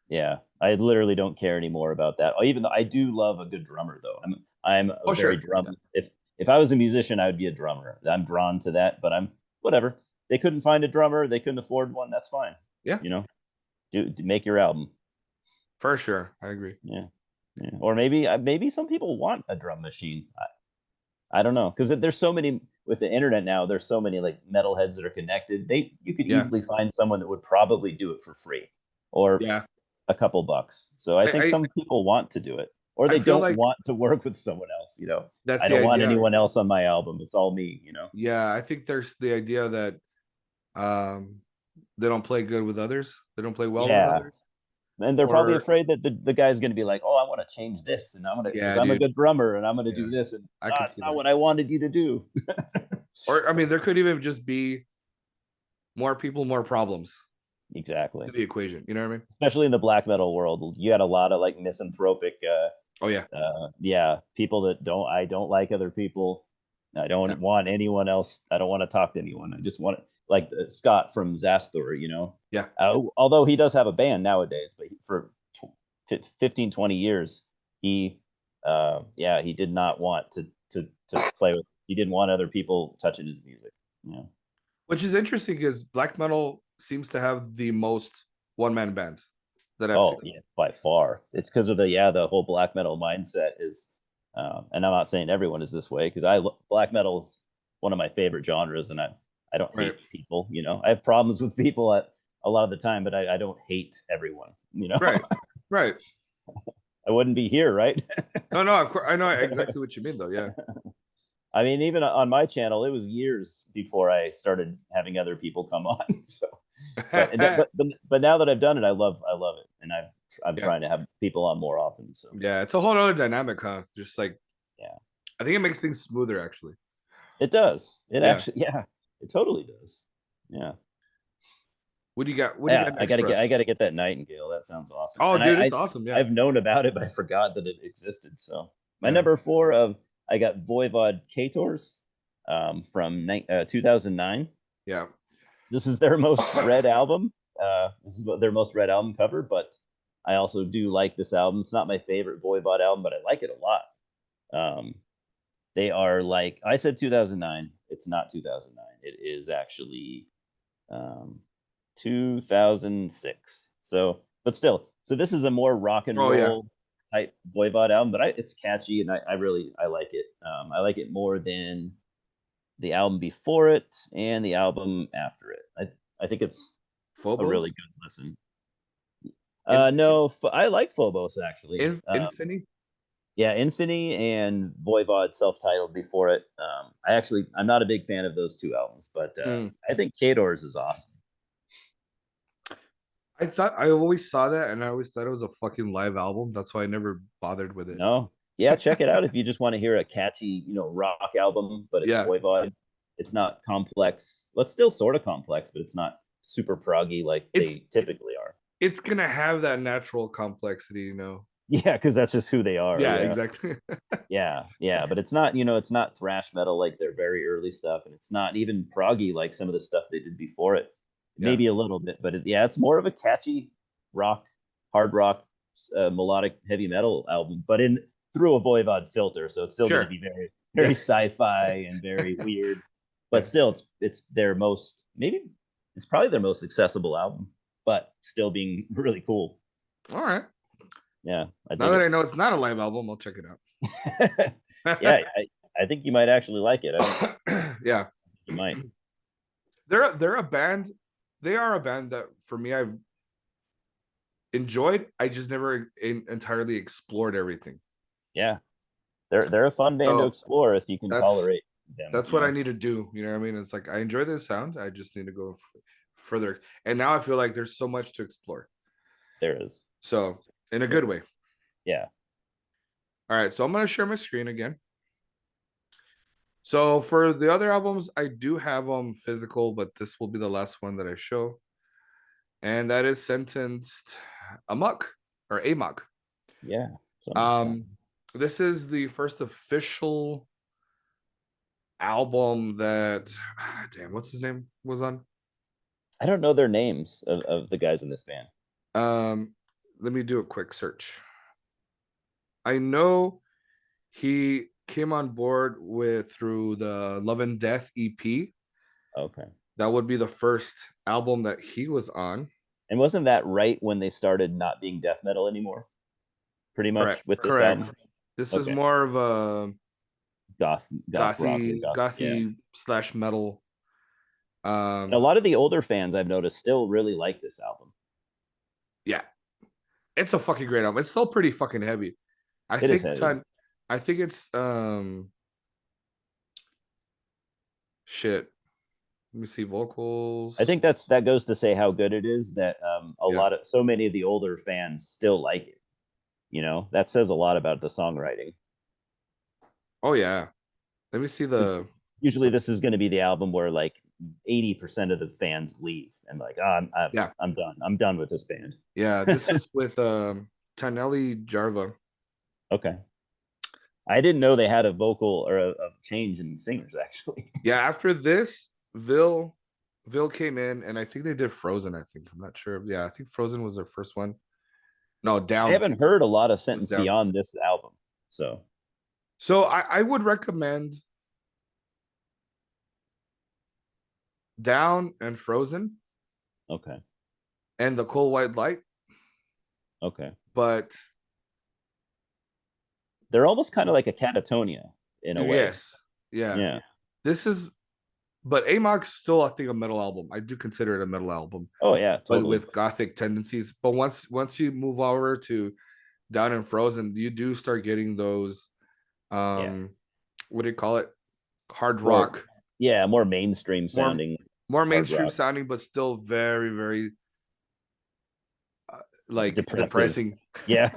Yeah, I literally don't care anymore about that. Even though I do love a good drummer, though. I'm a Oh very sure. drum. Yeah. If I was a musician, I would be a drummer. I'm drawn to that, but I'm whatever. They couldn't find a drummer. They couldn't afford one. That's fine. Yeah, You know, do make your album. for sure. I agree. Yeah, yeah. Or maybe some people want a drum machine. I don't know because there's so many with the internet now. There's so many like metalheads that are connected. You could Yeah. easily find someone that would probably do it for free or Yeah. a couple bucks. So I think I some people want to do it. or I they feel don't like want to work with someone else. that's I the don't want idea. anyone else on my album. It's all me. Yeah, I think there's the idea that um they don't play good with others. They don't play well with Yeah, others. and they're probably Or afraid that the guy's going to be like, oh, I want to change this, and because yeah, I'm a dude. good drummer, and I'm going to Yeah, do this, and I could it's see not that. what I wanted you to do. Or I mean, there could even just be more people, more problems to Exactly. the equation. You know what I mean? Especially in the black metal world, you had a lot of like misanthropic, Oh yeah, yeah, people that I don't like other people. I yeah, don't want anyone else. I don't want to talk to anyone. I just want like Scott from Zastor. yeah. Although he does have a band nowadays, but for 15, 20 years, he, yeah, he did not want to play with. He didn't want other people touching his music. Yeah. Which is interesting because black metal seems to have the most one man bands that I've Oh seen. yeah, by far. It's because of the whole black metal mindset is, and I'm not saying everyone is this way because black metal is one of my favorite genres, and I don't Right, hate people. I have problems with people at a lot of the time, but I don't hate everyone. right, right. I wouldn't be here, right? No, no, of course, I know exactly what you mean, though. Yeah, I mean, even on my channel, it was years before I started having other people come on. So, but now that I've done it, I love it, and I'm yeah, trying to have people on more often. So yeah. It's a whole other dynamic, huh? Just like yeah. I think it makes things smoother, actually. It does. It Yeah. actually, yeah, it totally does. Yeah. What do you got? What do you Yeah, got next for I us? gotta get that Nightingale. That sounds awesome. Oh, And dude, it's awesome. Yeah, I've known about it, but I forgot that it existed. So my yeah, number four of I got Voivod Kators from 2009. yeah. This is their most read album. This is their most read album cover, but I also do like this album. It's not my favorite Voivod album, but I like it a lot. Um, they are like I said 2009. It's not 2009. It is actually um, 2006. So, but still, so this is a more rock and Oh yeah. roll type Voivod album, but it's catchy and I really I like it. I like it more than the album before it and the album after it. I think it's a really Phobos, good listen. Infinity, No, I like Phobos actually. Infinity. Yeah, Infinity and Voivod self-titled before it. I'm not a big fan of those two albums, but Mm. I think Kadors is awesome. I thought I always saw that, and I always thought it was a fucking live album. That's why I never bothered with it. No, yeah, check it out if you just want to hear a catchy, rock album, but it's Yeah, Voivod. It's not complex. Well, it's still sort of complex, but it's not super proggy like it's they typically are. it's gonna have that natural complexity, you know. Yeah, because that's just who they are. Yeah, Yeah. exactly. Yeah, but it's not thrash metal like their very early stuff, and it's not even proggy like some of the stuff they did before it. Yeah, Maybe a little bit, but yeah, it's more of a catchy rock, hard rock, melodic heavy metal album, but in through a Voivod filter, so it's still going to sure. be very very Yeah, sci-fi and very weird, yeah. but still, it's their most maybe it's probably their most accessible album, but still being really cool. All right. Yeah, I Now dig that it. I know it's not a live album, I'll check it Yeah, out. I think you might actually like it. I don't. Yeah, You might. they're a band. They are a band that for me I've enjoyed. I just never entirely explored everything. Yeah, they're a fun band to So explore if you can that's tolerate them. that's what I need to do. You know what I mean? It's like I enjoy this sound. I just need to go further. And now I feel like there's so much to explore. There is. So in a good way. Yeah. All right. So I'm gonna share my screen again. So for the other albums, I do have them physical, but this will be the last one that I show. And that is Sentenced Amok or Amok. Yeah. Something like that. Um, this is the first official album that damn, what's his name was on? I don't know their names of the guys in this band. Um, let me do a quick search. I know he came on board with through the Love and Death EP. Okay. That would be the first album that he was on. And wasn't that right when they started not being death metal anymore? Pretty Correct. much with this album. Correct. This is Okay. more of a Goth rock or goth. Yeah. gothy slash metal. And a lot of the older fans I've noticed still really like this album. Yeah, it's a fucking great album. It's still pretty fucking heavy. I It is think heavy. I think it's shit. Let me see I vocals. think that goes to say how good it is that a Yeah. lot of so many of the older fans still like it. You know, that says a lot about the songwriting. Oh yeah. Let me see the Usually, this is going to be the album where like 80% of the fans leave and like, oh, yeah. I'm done. I'm done with this band. Yeah, this is with Taneli Jarva. Okay. I didn't know they had a vocal or a change in singers actually. Yeah, after this, Vil came in and I think they did Frozen, I think. I'm not sure. Yeah, I think Frozen was their first one. No, I Down haven't heard a lot of was Sentence Down. Beyond this album. So, So I would recommend Down and Frozen okay. and The Cold White Light, Okay. but They're almost kind of like a Catatonia in a way. yes, yeah. Yeah. This is but Amok's still I think a metal album. I do consider it a metal album, Oh yeah, but totally. with gothic tendencies. But once you move over to Down and Frozen, you do start getting those Yeah. what do you call it? Hard More rock. yeah, more mainstream More sounding more hard mainstream rock. sounding, but still very, very like Depressive. depressing. Yeah.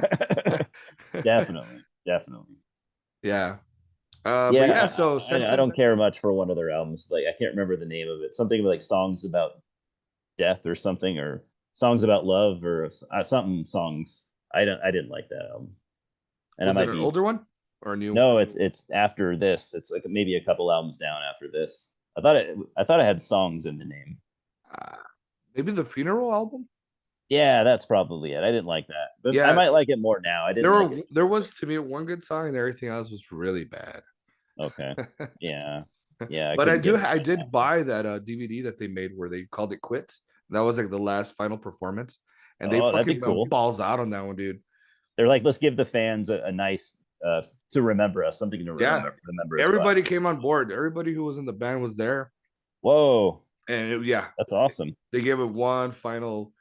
Definitely. Definitely. Yeah. But yeah, Yeah, so I sentence. don't care much for one of their albums. Like I can't remember the name of it. Something like songs about death or something, or songs about love, or something songs. I didn't like that album, and I Was it might an be older one or a new? no. It's after this. It's like maybe a couple albums down after this. I thought it had songs in the name. Uh, Maybe the funeral album? Yeah, that's probably it. I didn't like that, but I Yeah, might like it more now. I didn't like it. there was to me one good song and everything else was really bad. Okay, yeah, yeah. I But couldn't get I behind did that one. buy that DVD that they made where they called it quits. That was like the last final performance. And they Oh, that'd be fucking went cool. balls out on that one, dude. They're like, let's give the fans a nice to remember us, something to Yeah. remember us by. Everybody came on board. Everybody who was in the band was there. Whoa, And yeah, that's awesome. they gave it one final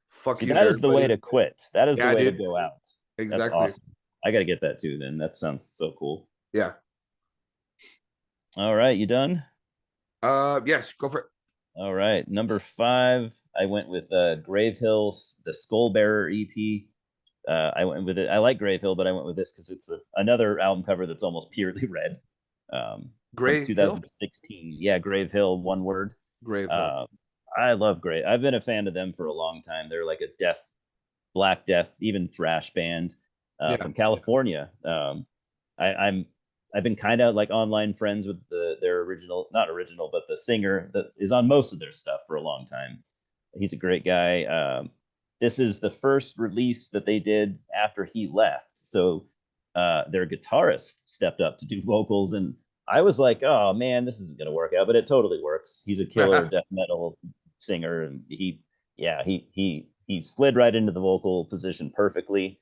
fuck See, you to that is the way everybody. to quit. That is the Yeah, way to dude. go out. That's Exactly. awesome. I got to get that too. Then that sounds so cool. Yeah. All right, you done? Yes, go for it. All right, number 5. I went with Grave Hill, the Skull Bearer EP. I went with it. I like Grave Hill, but I went with this because it's another album cover that's almost purely red. From Gray Hill? 2016. Yeah, Grave Hill, one word. Grave Hill. Uh, I love Grave. I've been a fan of them for a long time. They're like a black death, even thrash band Yeah. from California. I'm I've been kind of like online friends with their original, not original, but the singer that is on most of their stuff for a long time. He's a great guy. This is the first release that they did after he left, so their guitarist stepped up to do vocals, and I was like, oh man, this isn't gonna work out, but it totally works. He's a killer death metal singer, and he slid right into the vocal position perfectly,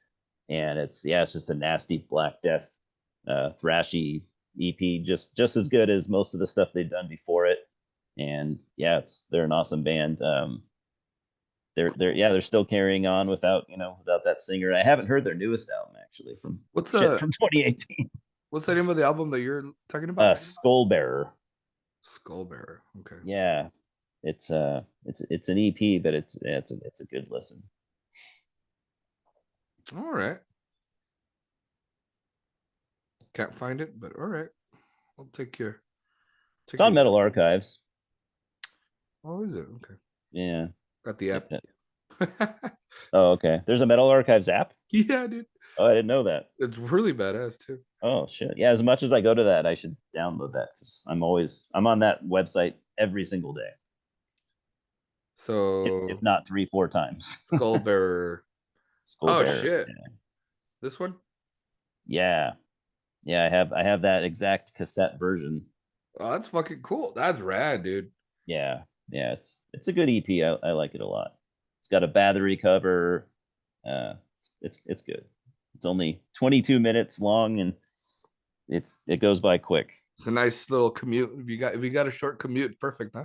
and it's just a nasty black death thrashy EP, just as good as most of the stuff they've done before it. And yeah, they're an awesome band. They're still carrying on without that singer. I haven't heard their newest album actually what's from 2018. what's the name of the album that you're talking about? Skull Bearer. Skullbearer. Okay. Yeah, it's an EP, but it's a good listen. All right. Can't find it, but all right. I'll It's take on your Metal Archives. Oh, is it? Okay. Yeah. Got the app. Oh, okay. There's a Metal Archives app. Yeah, dude. Oh, I didn't know that. It's really badass too. Oh shit. Yeah, as much as I go to that, I should download that because I'm on that website every single day. So If not 3-4 times. Skullbearer. Skull Oh Bearer. shit. This one? Yeah. Yeah, I have that exact cassette version. Oh, that's fucking cool. That's rad, dude. Yeah. Yeah, it's a good EP. I like it a lot. It's got a battery cover. It's good. It's only 22 minutes long and it goes by quick. It's a nice little commute. If you got a short commute, perfect, huh?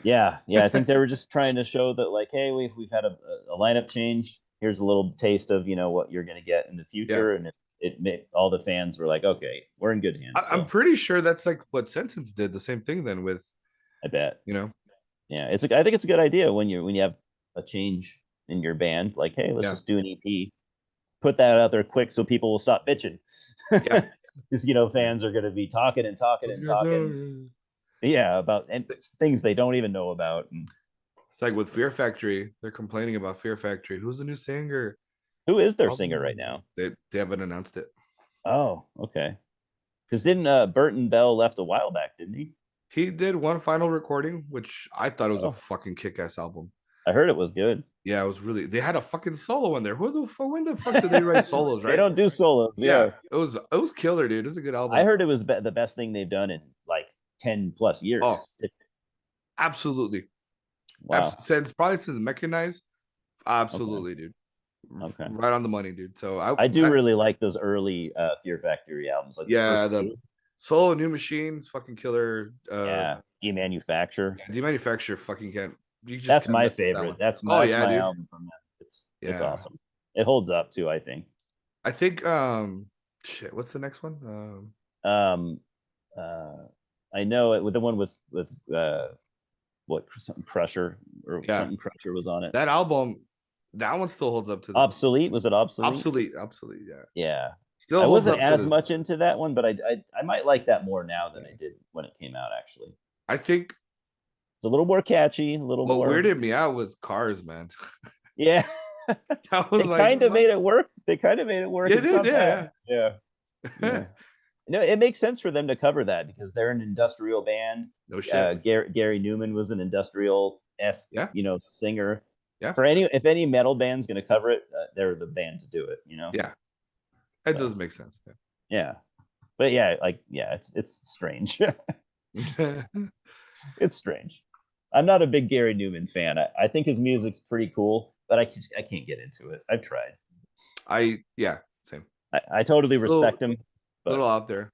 Yeah, I think they were just trying to show that like, hey, we've had a lineup change. Here's a little taste of what you're going to get in the Yeah. future, and it made all the fans were like, okay, we're in good hands I'm still. pretty sure that's like what Sentence did, the same thing then with, I bet. you know, Yeah, I think it's a good idea when you have a change in your band, like, hey, let's yeah, just do an EP, put that out there quick so people will stop bitching. yeah. Because Yeah. fans are going to be talking and talking What's and gonna talking, say? yeah, about and things they don't even know about. And It's like with Fear Factory, they're complaining about Fear Factory. Who's the new singer? who is their Oh, singer right now? they haven't announced it. Oh, okay. Because didn't Burton Bell left a while back, didn't he? He did one final recording, which I thought was a Oh, fucking kick-ass album. I heard it was good. Yeah, it was really. They had a fucking solo in there. Who the fuck? When the fuck did they write solos? They Right? don't do solos. Yeah, Yeah, it was killer, dude. It was a good I album. heard it was the best thing they've done in like 10+ Oh, years. absolutely. Wow. Since Mechanized, Okay. absolutely, dude. Okay. Right on the money, dude. So I do really like those early Fear Factory albums, like the yeah, first the two. solo New Machine, fucking killer. Yeah, Demanufacture. Yeah, Demanufacture fucking can't. You just That's can't my mess with that one. favorite. That's Oh my yeah, dude. album from them. It's Yeah, awesome. It holds up too, I think. I think shit. What's the next one? Um, uh, I know it with the one with what something Crusher or Yeah, something Crusher was on it. that album, that one still holds up to this. Obsolete, was it obsolete? Obsolete. Yeah, Yeah. still I holds wasn't up to as this. much into that one, but I might like that more now than Yeah. I did when it came out. Actually, I think it's a little more catchy, a little what more. weirded me out was Cars, man. Yeah, That was they like, kind of what? made it work. They kind of made it work. Yeah, It's dude. not bad. Yeah, Yeah, yeah. yeah. No, it makes sense for them to cover that because they're an industrial band. No shit. Gary Newman was an industrial esque, Yeah, singer. yeah, For if any metal band's going to cover it, they're the band to do it. yeah. It does So make sense. yeah, but yeah, it's strange. Yeah. It's strange. I'm not a big Gary Newman fan. I think his music's pretty cool, but I can't get into it. I've tried. Yeah, same. I totally Little respect him, little but out there.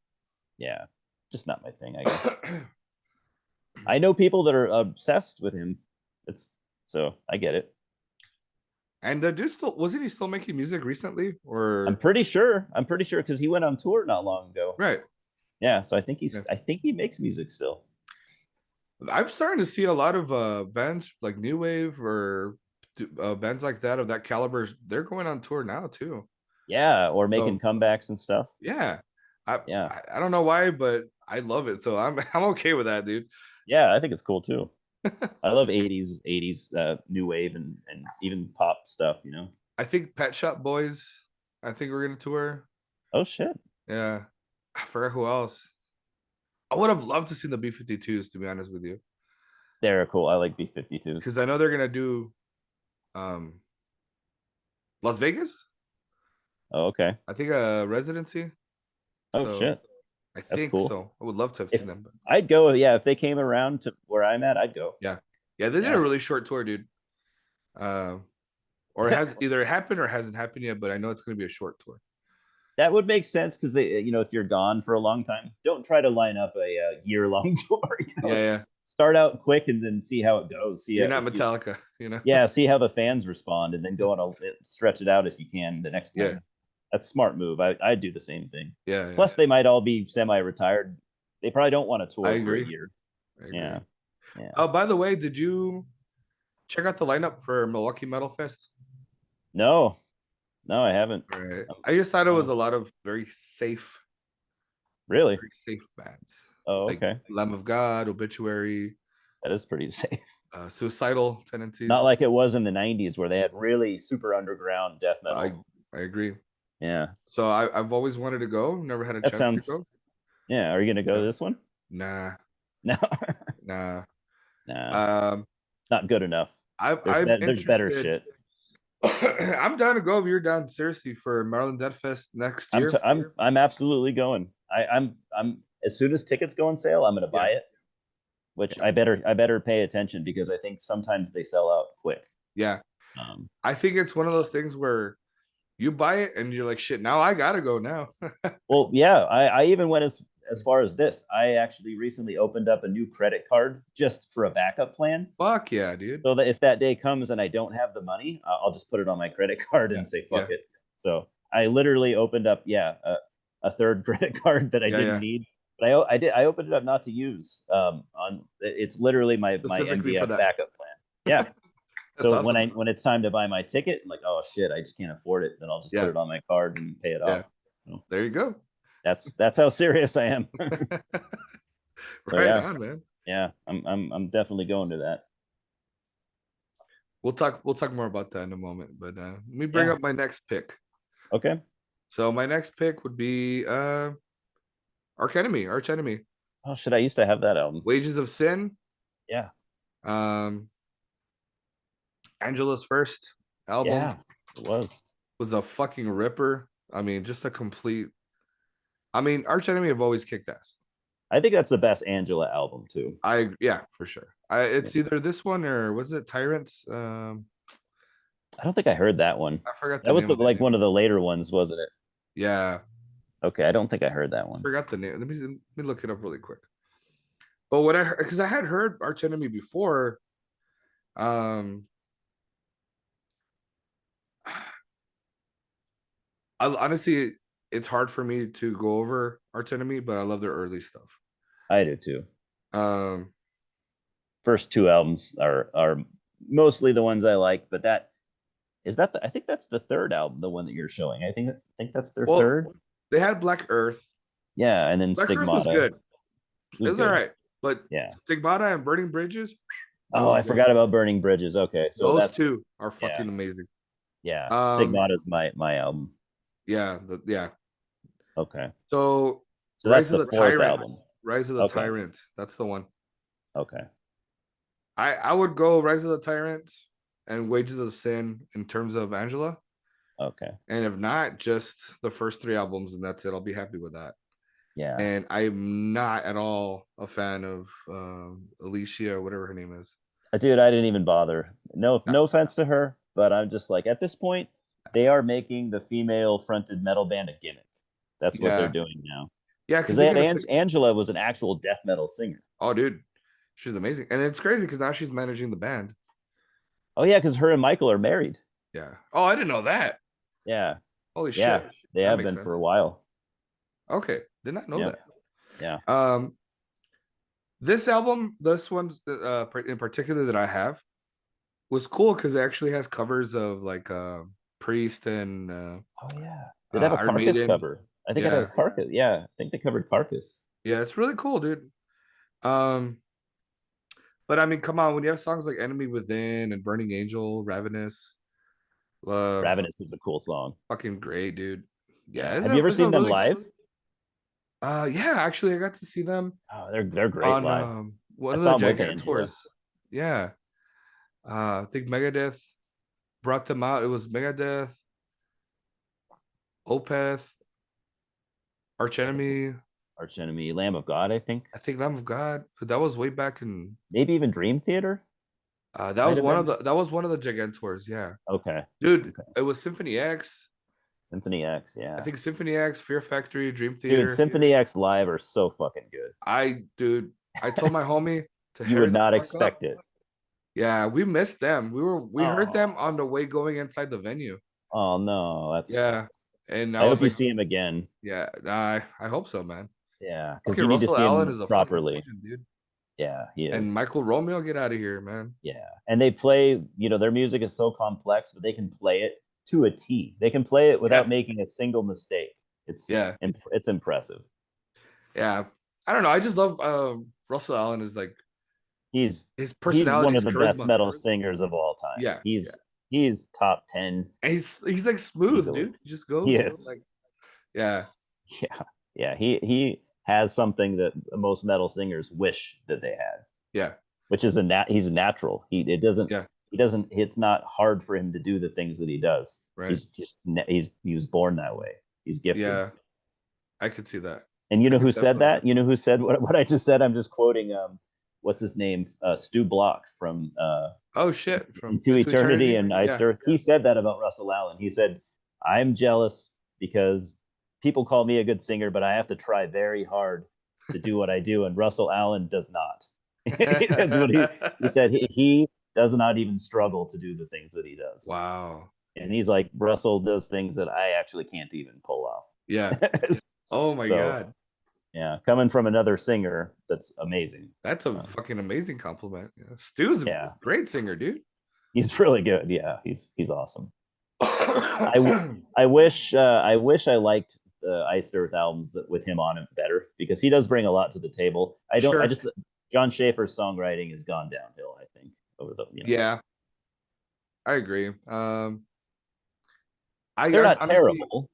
yeah, just not my thing, I guess. I know people that are obsessed with him. It's so I get it. And the dude still wasn't he still making music recently? I'm Or pretty sure. I'm pretty sure because he went on tour not long ago. right. Yeah, so Yeah. I think he makes music still. I'm starting to see a lot of bands like New Wave or bands like that of that caliber. They're going on tour now too. Yeah, or making So comebacks and stuff. yeah, I, Yeah, I don't know why, but I love it. So I'm okay with that, dude. yeah, I think it's cool too. I love 80s new wave and even pop stuff. I think Pet Shop Boys. I think we're gonna tour. Oh shit, Yeah, I forgot who else. I would have loved to see the B-52s, to be honest with you, they're cool. I like B-52s. because I know they're gonna do um Las Vegas. Oh, okay. I think a residency. Oh So shit, I that's think cool. so. I would love to have If seen them, but I'd go, yeah, if they came around to where I'm at, I'd go. yeah, yeah, they did a Yeah. really short tour, dude. Uh, or it has either happened or hasn't happened yet, but I know it's gonna be a short tour. That would make sense because if you're gone for a long time, don't try to line up a year-long tour. Yeah, yeah. Start out quick and then see how it goes. See You're how, not Metallica, you know? yeah, see how the fans respond, and then go on stretch it out if you can the next Yeah, time. That's a smart move. I'd do the same thing. yeah, Plus, yeah. they might all be semi-retired. They probably don't want to I tour for a agree. year. I agree. Yeah, yeah. Oh, by the way, did you check out the lineup for Milwaukee Metal Fest? No, no, I haven't. All right. I just thought it was No. a lot of Really? very safe bands. Oh, Like okay. Lamb of God, Obituary, That is pretty safe. Suicidal Not Tendencies. like it was in the '90s where they had really super underground death I metal. I agree. Yeah, So I've always wanted to go, never had a that chance to sounds. go. Yeah, are you gonna go to Yeah. this one? Nah, No, nah. nah, Um, not good enough. I'm There's better interested. shit. I'm down to go if you're down seriously for Maryland Dead Fest next year. I'm absolutely going. I'm as soon as tickets go on sale, I'm gonna Yeah, buy it. Which yeah, I better pay attention because I think sometimes they sell out quick. yeah. Um, I think it's one of those things where you buy it and you're like, shit, now I gotta go now. well, yeah, I even went as far as this. I actually recently opened up a new credit card just for a backup plan. Fuck yeah, dude. So that if that day comes and I don't have the money, I'll just put it on my credit card Yeah, and say yeah, fuck it. So I literally opened up, a third credit card that I Yeah, didn't yeah. need. But I opened it up not to use. On it's literally my Specifically for MDF that. backup plan. Yeah. That's So awesome. when it's time to buy my ticket, I'm like, oh shit, I just can't afford it. Then I'll just put Yeah, it on my card and pay it yeah. off. So There you go. that's how serious I am. So Right yeah, on, man. yeah, I'm definitely going to that. We'll talk more about that in a moment. But let me bring Yeah. up my next pick. Okay. So my next pick would be Arch Enemy. Oh shit, I used to have that album. Wages of Sin. Yeah. Um Angela's first album Yeah. It was. was a fucking ripper. I mean, just a complete. I mean, Arch Enemy have always kicked ass. I think that's the best Angela album too. Yeah, for sure. Yeah. It's either this one or was it Tyrants? I don't think I heard that one. I forgot the That was name the of it, like dude. one of the later ones, wasn't it? Yeah, Okay, I don't think I heard that one. forgot the name. Let me look it up really quick. But what I because I had heard Arch Enemy before. Um, honestly, it's hard for me to go over Arch Enemy, but I love their early stuff. I do too. Um, First two albums are mostly the ones I like, but that is that I think that's the third album, the one that you're showing. I think that's their well, third. they had Black Earth. Yeah, and then Black Earth was Stigmata. good. It It was was all good. right, but Yeah. Stigmata and Burning Bridges, Oh, I those forgot about Burning Bridges. Okay, so those that's two are yeah, fucking amazing. yeah. Um, Stigmata's my album. yeah. Okay, So so that's Rise of the the fourth Tyrant, album. Rise of the Okay, Tyrant. That's the one. okay, I would go Rise of the Tyrant and Wages of Sin in terms of Angela, okay. and if not, just the first three albums, and that's it. I'll be happy with that. Yeah, And I'm not at all a fan of Alicia or whatever her name is. dude, I didn't even bother. No, No. no offense to her, but I'm just like at this point, they are making the female fronted metal band a gimmick. That's what they're Yeah, doing now. yeah, Because because they they had get a big. Angela was an actual death metal singer. Oh, dude, she's amazing, and it's crazy because now she's managing the band. Oh yeah, because her and Michael are married. Yeah. Oh, I didn't know that. Yeah, Holy yeah, shit, they that have makes been for sense. a while. Okay, did not know Yeah, that. yeah. This album, this one in particular that I have, was cool because it actually has covers of like Priest and Oh yeah. Did it have a Iron Carcass Maiden. cover? I think it had Yeah, a Carcass. Yeah, I think they covered Carcass. yeah, it's really cool, dude. Um, but I mean, come on, when you have songs like Enemy Within and Burning Angel, Ravenous, uh, Ravenous is a cool song. fucking great, dude. Yeah, Yeah. Have you ever it's a seen them really live? yeah, actually I got to see them Oh, they're great on live. one I of the saw them with Gigantours. Angela. Yeah. I think Megadeth brought them out. It was Megadeth, Opeth, Arch I think Enemy. Arch Enemy, Lamb of God, I think. I think Lamb of God. But that was way back in. Maybe even Dream Theater That might was have one of been. the Gigantours. Yeah, Okay. dude. Okay. It was Symphony X. Symphony X, I yeah. think Symphony X, Fear Factory, Dream Dude, Theater. Symphony X live are so fucking good. Dude, I told my homie to You hurry would the not fuck up. expect it. Yeah, we missed them. We heard them on the Oh, way going inside the venue. oh no, that Yeah, sucks. and I I was hope you like, see him again. yeah, I hope so, man. Yeah, because Okay, you need to Russell see Allen him is a fucking properly. legend, dude. Yeah, he And is. Michael Romeo, get out of here, man. Yeah, and they play. Their music is so complex, but they can play it to a T. They can play it Yeah, without making a single mistake. yeah, It's impressive. yeah. I don't know. I just love Russell Allen is like He's his he's personality, one of his the best charisma. metal singers of all time. Yeah, yeah. He's top 10 And he's like smooth, easily. dude. He just He goes is. like, yeah, Yeah, yeah. He has something that most metal singers wish that they had, yeah, which is he's a natural. yeah. He doesn't. It's not hard for him to do the things that he does. Right. He was born that way. He's gifted. Yeah, I could see that. And you I know who could said definitely. that? You know who said what I just said? I'm just quoting what's his name? Stu Block from Oh shit! From Into Into Eternity Eternity. and Yeah, Iced Earth. He said that about Russell Allen. He said, I'm jealous because people call me a good singer, but I have to try very hard to do what I do. And Russell Allen does not. That's what he said. He does not even struggle to do the things that he does. wow. And he's like, Russell does things that I actually can't even pull off. Yeah. Oh my So god. yeah, coming from another singer, that's amazing. That's a fucking amazing compliment. Yeah. Stu's a Yeah, great singer, dude. he's really good. Yeah, he's awesome. I I wish I liked the Iced Earth albums that with him on it better because he does bring a lot to the table. I Sure. just John Schaefer's songwriting has gone downhill. I think over the Yeah, I agree. they're I not honestly terrible.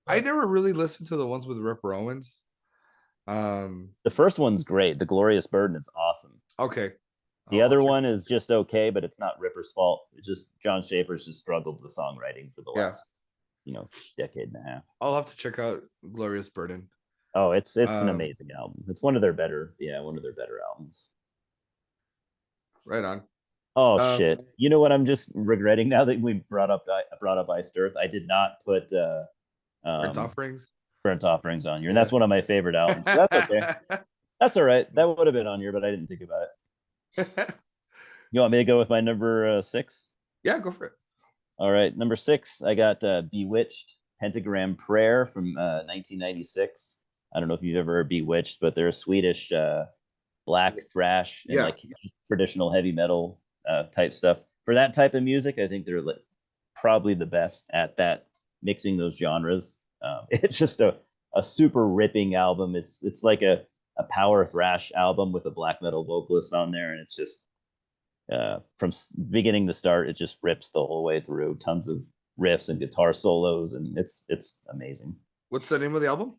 I never really listened to the ones with Rip Owens. Um, The first one's great. The Glorious Burden is awesome. okay. The I'll other check. one is just okay, but it's not Ripper's fault. It's just John Schaefer's just struggled with songwriting for the Yeah, last, decade and a half. I'll have to check out Glorious Burden. Oh, it's an Um, amazing album. It's one of their better albums. right on. Oh Um, shit! You know what? I'm just regretting now that we brought up Iced Earth. I did not put Burnt um, Offerings. Burnt Offerings on here, and Yeah. that's one of my favorite albums. So that's okay. That's all right. That would have been on here, but I didn't think about it. You want me to go with my number 6? Yeah, go for it. All right, number 6, I got Bewitched Pentagram Prayer from 1996. I don't know if you've ever heard Bewitched, but they're a Swedish black thrash and Yeah. like traditional heavy metal type stuff. For that type of music, I think they're probably the best at that, mixing those genres. It's just a super ripping album. It's like a power thrash album with a black metal vocalist on there, and it's just from beginning to start, it just rips the whole way through. Tons of riffs and guitar solos, and it's amazing. What's the name of the album?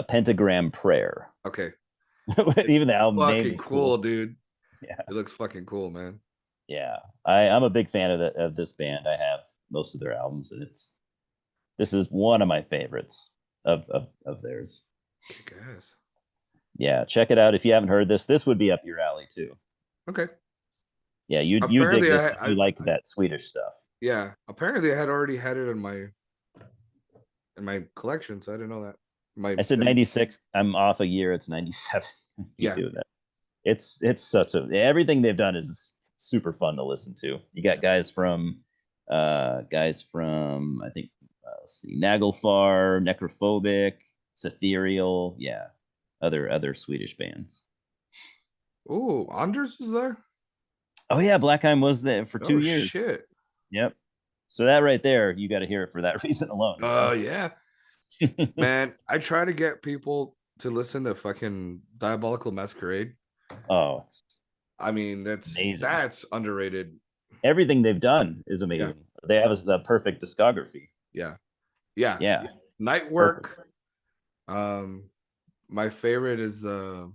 Pentagram Prayer. Okay. It's Even the album name fucking is cool, cool. dude. Yeah, It looks fucking cool, man. yeah. I'm a big fan of this band. I have most of their albums, and this is one of my favorites of theirs. Kick ass. Yeah, check it out if you haven't heard this. This would be up your alley too. Okay. Yeah, you dig Apparently, this because you like that Swedish stuff. yeah. Apparently, I had already had it in my collection, so I didn't know that. My I said 96. I'm off a year. It's 97. Keep yeah. doing that. It's such a everything they've done is super fun to listen to. You got guys from I think let's see, Nagelfar, Necrophobic, Cethereal, yeah, other Swedish bands. Oh, Anders was there. Oh yeah, Blackheim was there for Oh 2 years. shit. Yep. So that right there, you got to hear it for that reason alone. Yeah. Man, I try to get people to listen to fucking Diabolical Masquerade. Oh, it's I mean, amazing. that's underrated. Everything they've done is Yeah. amazing. They have a perfect discography. Yeah. Yeah. Yeah, Night perfect. Work. Um, my favorite is the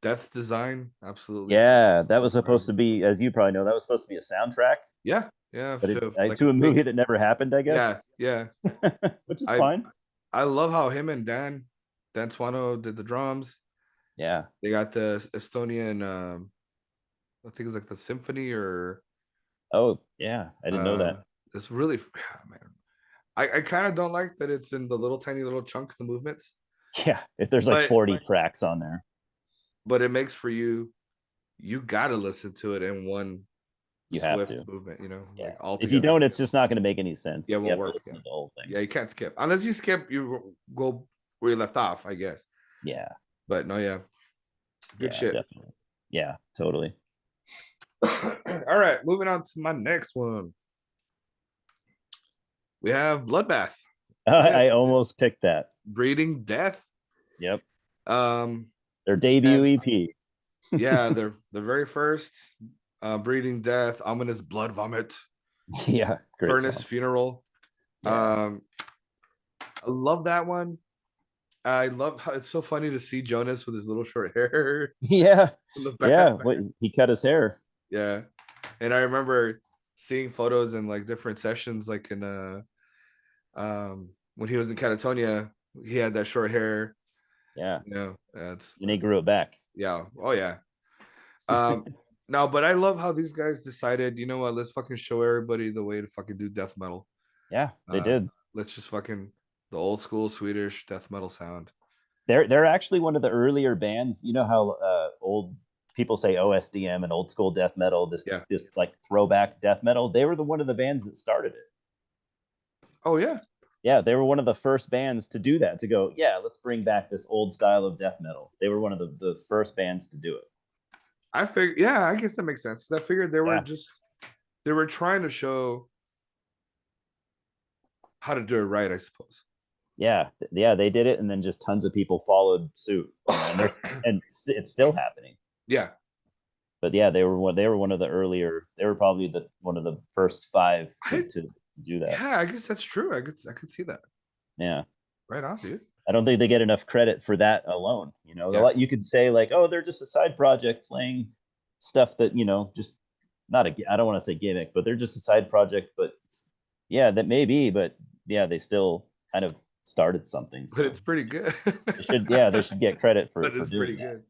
Death Design. Absolutely. Yeah, that was supposed to be, as you probably know, that was supposed to be a soundtrack, Yeah. Yeah. but So like to a a movie fake. that never happened, I guess, Yeah. Yeah. which is I fine. I love how him and Dan Swano did the drums. Yeah. They got the Estonian I think it's like the symphony or Oh, yeah. I didn't know that. it's really man. I kind of don't like that it's in the little tiny little chunks, the movements, Yeah. If there's like but 40 tracks on there, it makes for you gotta listen to it in one you have swift to. movement, Yeah. like all If you together. don't, it's just not going to make any sense. Yeah, it You won't have to work. listen Yeah. to the whole thing. Yeah, you can't skip. Unless you skip, you go where you left off, I guess. Yeah. But no, yeah. Good Yeah, shit. definitely. Yeah, totally. All right, moving on to my next one. We have Bloodbath. I almost picked that. Breeding Death. Yep. Um, Their debut and EP. yeah, the very first Breeding Death, Ominous Blood Vomit, Yeah, great Furnace song. Funeral. Yeah. I love that one. I love how it's so funny to see Jonas with his little short hair Yeah. in the Yeah. back. What, he cut his hair. Yeah. And I remember seeing photos in like different sessions, like in when he was in Catatonia, he had that short hair. Yeah. That's And he grew it back. yeah. Oh yeah. No, but I love how these guys decided, you know what, let's fucking show everybody the way to fucking do death metal. Yeah, they did. Let's just fucking the old school Swedish death metal sound. They're actually one of the earlier bands. You know how old people say OSDM and old school death metal, Yeah. this like throwback death metal. They were one of the bands that started it. Oh yeah. Yeah, they were one of the first bands to do that, to go, yeah, let's bring back this old style of death metal. They were one of the first bands to do it. I figured, yeah, I guess that makes sense. Because I figured Yeah. they were trying to show how to do it right, I suppose. Yeah, they did it, and then just tons of people followed suit, and it's still happening. Yeah. But yeah, they were one of the earlier. They were probably one of the first five to do that. Yeah, I guess that's true. I could see that. Yeah. Right on, dude. I don't think they get enough credit for that alone. You know, Yeah. you could say like, oh, they're just a side project playing stuff that, just not I don't want to say gimmick, but they're just a side project. But yeah, that may be, but yeah, they still kind of started something. So But it's pretty good. they should get credit for But it's doing pretty that. good.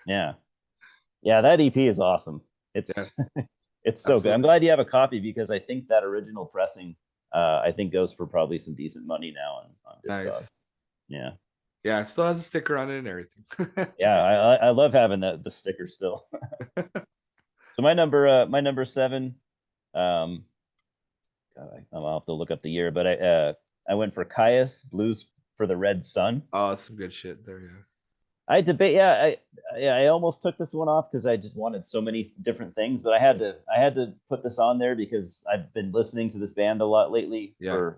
Yeah. Yeah, that EP is awesome. It's it's so good. I'm glad you have a copy, because I think that original pressing I think goes for probably some decent money now on Discogs. Nice. Yeah. Yeah, it still has a sticker on it and everything. Yeah, I love having the sticker still. So my number 7, God, I'll have to look up the year, but I went for Caius, Blues for the Red Sun. Oh, some good shit there, yeah. I debate. Yeah, I almost took this one off because I just wanted so many different things, but I had to put this on there because I've been listening to this band a lot lately. Yeah.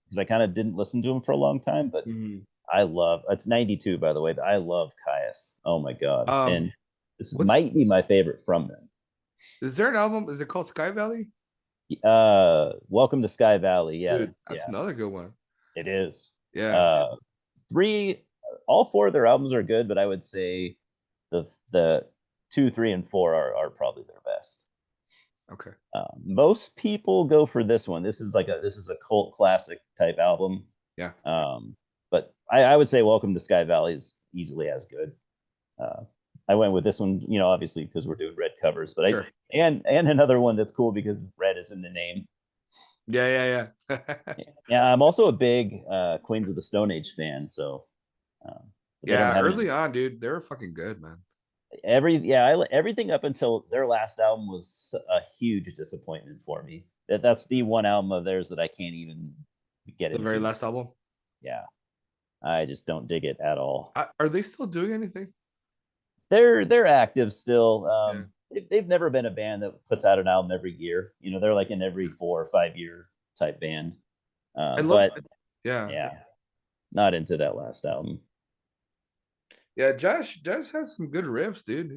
Because I kind of didn't listen to them for a long time, but I love. It's 92, by the way, but I love Caius. Oh my god! And this might be my favorite from them. Is there an album? Is it called Sky Valley? Welcome to Sky Valley. Yeah, dude, that's another good one. It is. Yeah. All 4 of their albums are good, but I would say the 2, 3, and 4 are probably their best. Okay. Most people go for this one. This is a cult classic type album. Yeah. But I would say Welcome to Sky Valley is easily as good. I went with this one, obviously because we're doing red covers, but sure. and another one that's cool because red is in the name. Yeah. Yeah, I'm also a big Queens of the Stone Age fan, so early on, dude, they were fucking good, man. Everything up until their last album was a huge disappointment for me. That's the one album of theirs that I can't even get into. The very last album? Yeah. I just don't dig it at all. Are they still doing anything? They're active still. They've never been a band that puts out an album every year. They're like an every 4 or 5 year type band. Not into that last album. Yeah, Josh has some good riffs, dude.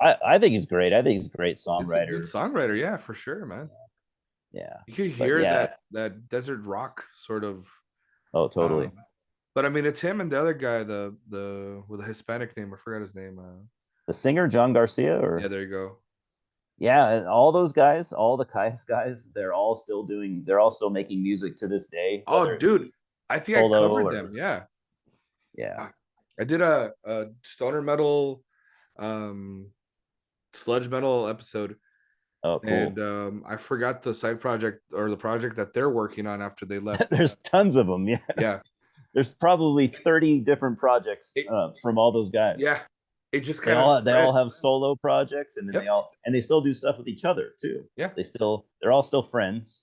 I think he's great. I think he's a great songwriter. He's a good songwriter, yeah, for sure, man. Yeah. You could hear that desert rock sort of. Oh, totally. But I mean, it's him and the other guy, the with a Hispanic name. I forgot his name. The singer, John Garcia, or yeah, there you go. Yeah, and all those guys, all the Caius guys, they're all still making music to this day. Oh, dude, I think I covered them. Yeah. Yeah. I did a stoner metal, sludge metal episode. Oh, cool. And I forgot the side project or the project that they're working on after they left. There's tons of them. Yeah. There's probably 30 different projects from all those guys. Yeah. It just kind of they all have solo projects, and then they still do stuff with each other too. Yeah. They're all still friends.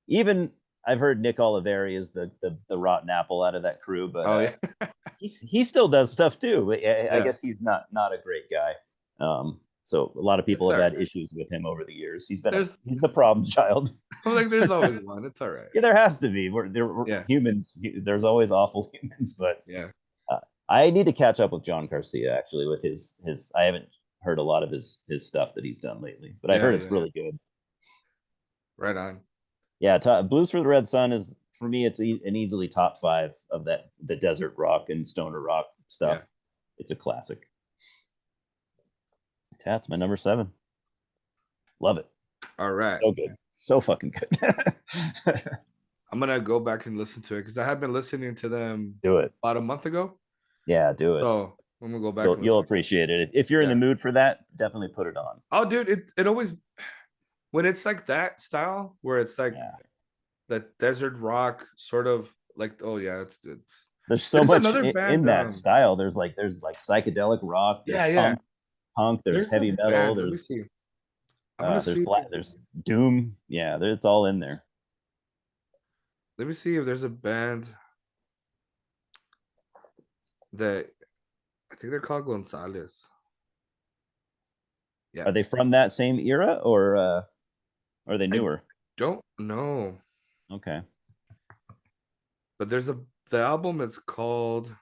Even I've heard Nick Oliveri is the rotten apple out of that crew, but he still does stuff too. But I guess he's not a great guy. So a lot of people have had issues with him over the years. He's the problem child. Like there's always one. It's all right. Yeah, there has to be. We're humans. There's always awful humans, but I need to catch up with John Garcia actually with his. I haven't heard a lot of his stuff that he's done lately, but I heard it's really good. Right on. Yeah, Blues for the Red Sun is, for me, it's an easily top 5 of the desert rock and stoner rock stuff. Yeah. It's a classic. That's my number 7. Love it. All right. So good. So fucking good. I'm going to go back and listen to it because I have been listening to them about a month ago. Yeah, do it. So I'm going to go back. You'll appreciate it. If you're in the mood for that, definitely put it on. Oh, dude, it always, when it's like that style where it's like that desert rock sort of like, oh yeah, it's there's so much in that style. There's like psychedelic rock. punk, there's There's a heavy metal, band. Let me see. I'm gonna there's see. black, there's doom. Yeah, it's all in there. Let me see if there's a band that I think they're called Gonzalez. Yeah, Are they from that same era, or are they I newer? don't know, Okay. but the album is called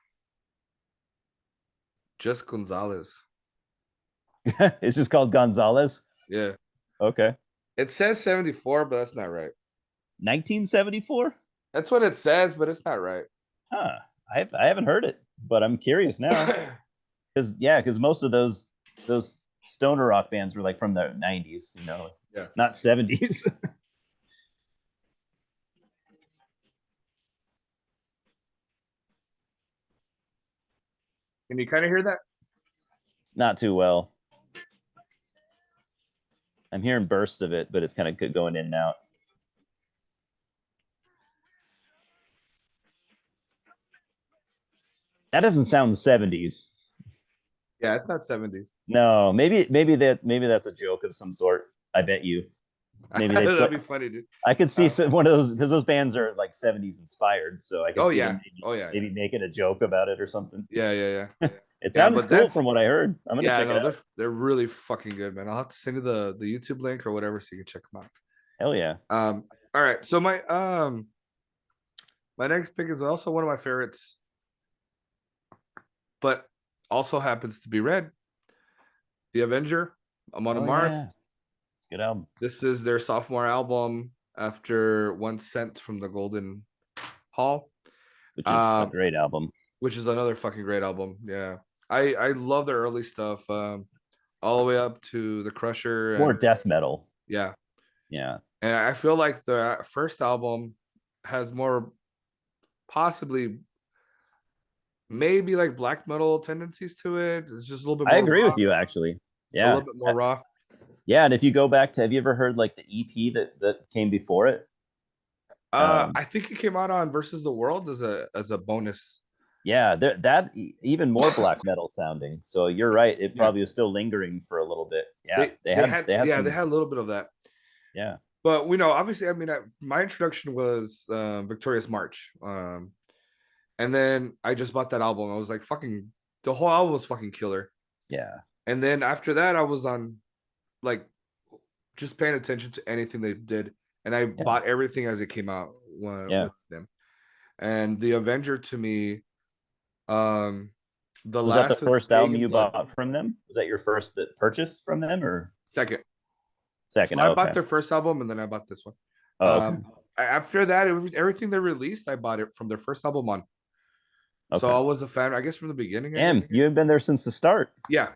just Gonzalez. It's just called Gonzalez. Yeah, Okay. it says 74, but that's not right. 1974. That's what it says, but it's not right. Huh. I haven't heard it, but I'm curious now. Because most of those stoner rock bands were like from the 90s, Yeah. not 70s. Can you kind of hear that? Not too well. I'm hearing bursts of it, but it's kind of going in and out. That doesn't sound 70s. Yeah, it's not 70s. No, maybe that's a joke of some sort. I bet you. Maybe they That'd put. be funny, dude. I could see one of those because those bands are like 70s inspired, so I could Oh see yeah. them maybe, Oh yeah, yeah. maybe making a joke about it or something. Yeah, yeah, yeah. It Yeah, sounds but cool that's from what I heard. I'm gonna yeah, check it no, out. they're really fucking good, man. I'll have to send you the YouTube link or whatever so you can check them out. Hell yeah. All right. So my next pick is also one of my favorites, but also happens to be red. The Avenger, Amon Oh Amarth. yeah. It's a good album. This is their sophomore album after One Cent from the Golden Hall. Which is a great album. Which is another fucking great album. Yeah. I love their early stuff. All the way up to the Crusher More and death metal. yeah. Yeah. And I feel like the first album has more possibly maybe like black metal tendencies to it. It's just a little bit I more agree raw, with you actually. a little Yeah. bit more raw. Yeah, and if you go back to, have you ever heard like the EP that came before it? I think it came out on Versus the World as a bonus. Yeah, even more black metal sounding. So you're right. It Yeah. probably was still lingering for a little bit. Yeah, They they had they some. had a little bit of that. Yeah, But we know, obviously, I mean, my introduction was Victorious March. And then I just bought that album. I was like, fucking, the whole album was fucking killer. yeah, And then after that, I was on like just paying attention to anything they did. And I yeah, bought everything as it came out yeah. with them. And The Avenger to me, um, the Was that the last with first album Pagan you Blood, bought from them? Was that your first purchase from them, or second. So second? I Oh, bought okay. their first album and then I bought this one. Oh, okay. After that, everything they released, I bought it from their first album on. So Okay. I was a fan, I guess, from the beginning. I Damn, guess. you have been there since the start. Yeah,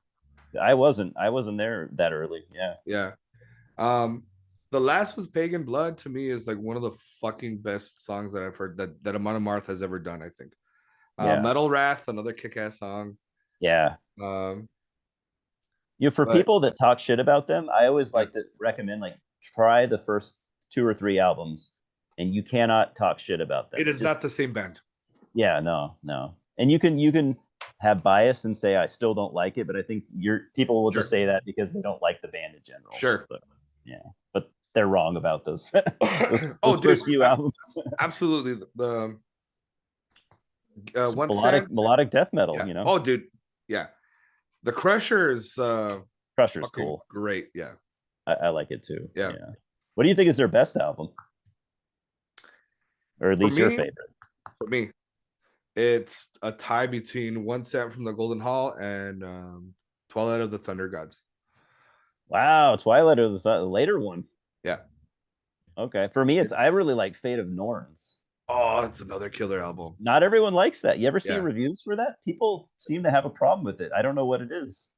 I wasn't. I wasn't there that early. Yeah. yeah. Um, the last with Pagan Blood to me is like one of the fucking best songs that I've heard that Amon Amarth has ever done. I think. Yeah. Metal Wrath, another kick-ass song. Yeah. Um, For but people that talk shit about them, I always yeah, like to recommend like try the first 2 or 3 albums, and you cannot talk shit about them. it is not the same band. Yeah, no. And you can have bias and say I still don't like it, but I think people will just Sure, say that because they don't like the band in general. sure. But yeah, but they're wrong about those Oh, those dude, first few albums. absolutely. The It's One melodic Cent, melodic death metal, yeah. Oh, dude, yeah. The Crusher is Crusher's fucking cool. great. Yeah, I like it too. yeah. Yeah. What do you think is their best album, or at For least your me, favorite? for me, it's a tie between One Cent from the Golden Hall and Twilight of the Thunder Gods. Wow, Twilight or the later one. Yeah. Okay, for me, It's I really like Fate of Norns. oh, it's another killer album. Not everyone likes that. You ever see Yeah. reviews for that? People seem to have a problem with it. I don't know what it is.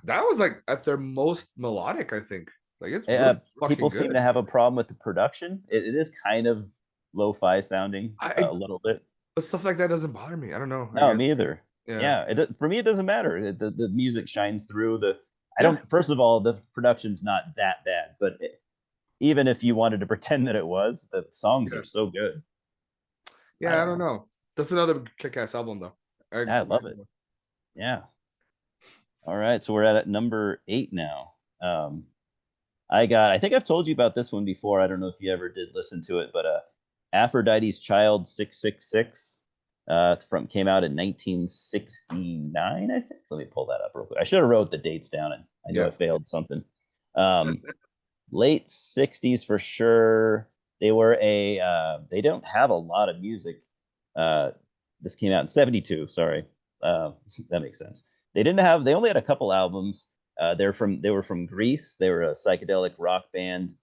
That was like at their most melodic, I think. Like it's Uh, really fucking People good. seem to have a problem with the production. It is kind of lo-fi sounding a I little bit. but stuff like that doesn't bother me. I don't know. I No, guess. me either. Yeah. Yeah, for me, it doesn't matter. The music shines through. I Yeah. don't. First of all, the production's not that bad, but even if you wanted to pretend that it was, the songs Yeah. are so good. Yeah, I don't know. That's another kick-ass album though. I love it. Yeah. All right, so we're at number 8 now. I think I've told you about this one before. I don't know if you ever did listen to it, but Aphrodite's Child 666 from came out in 1969, I think. Let me pull that up real quick. I should have wrote the dates down, and I know Yeah. I failed something. Um, Late 60s for sure. They don't have a lot of music. Uh, this came out in 72, sorry. That makes sense. They only had a couple albums. They were from Greece. They were a psychedelic rock band.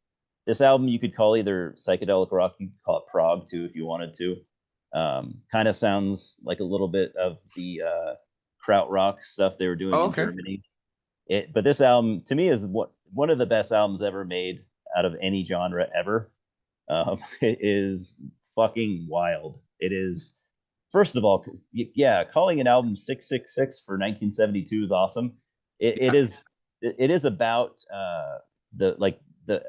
This album you could call either psychedelic rock, you could call it prog too if you wanted to. Kind of sounds like a little bit of the krautrock stuff they were doing Oh, in okay. Germany. But this album to me is one of the best albums ever made out of any genre ever. It is fucking wild. It is, first of all, yeah, calling an album 666 for 1972 is awesome. It Yeah. is it is about the like the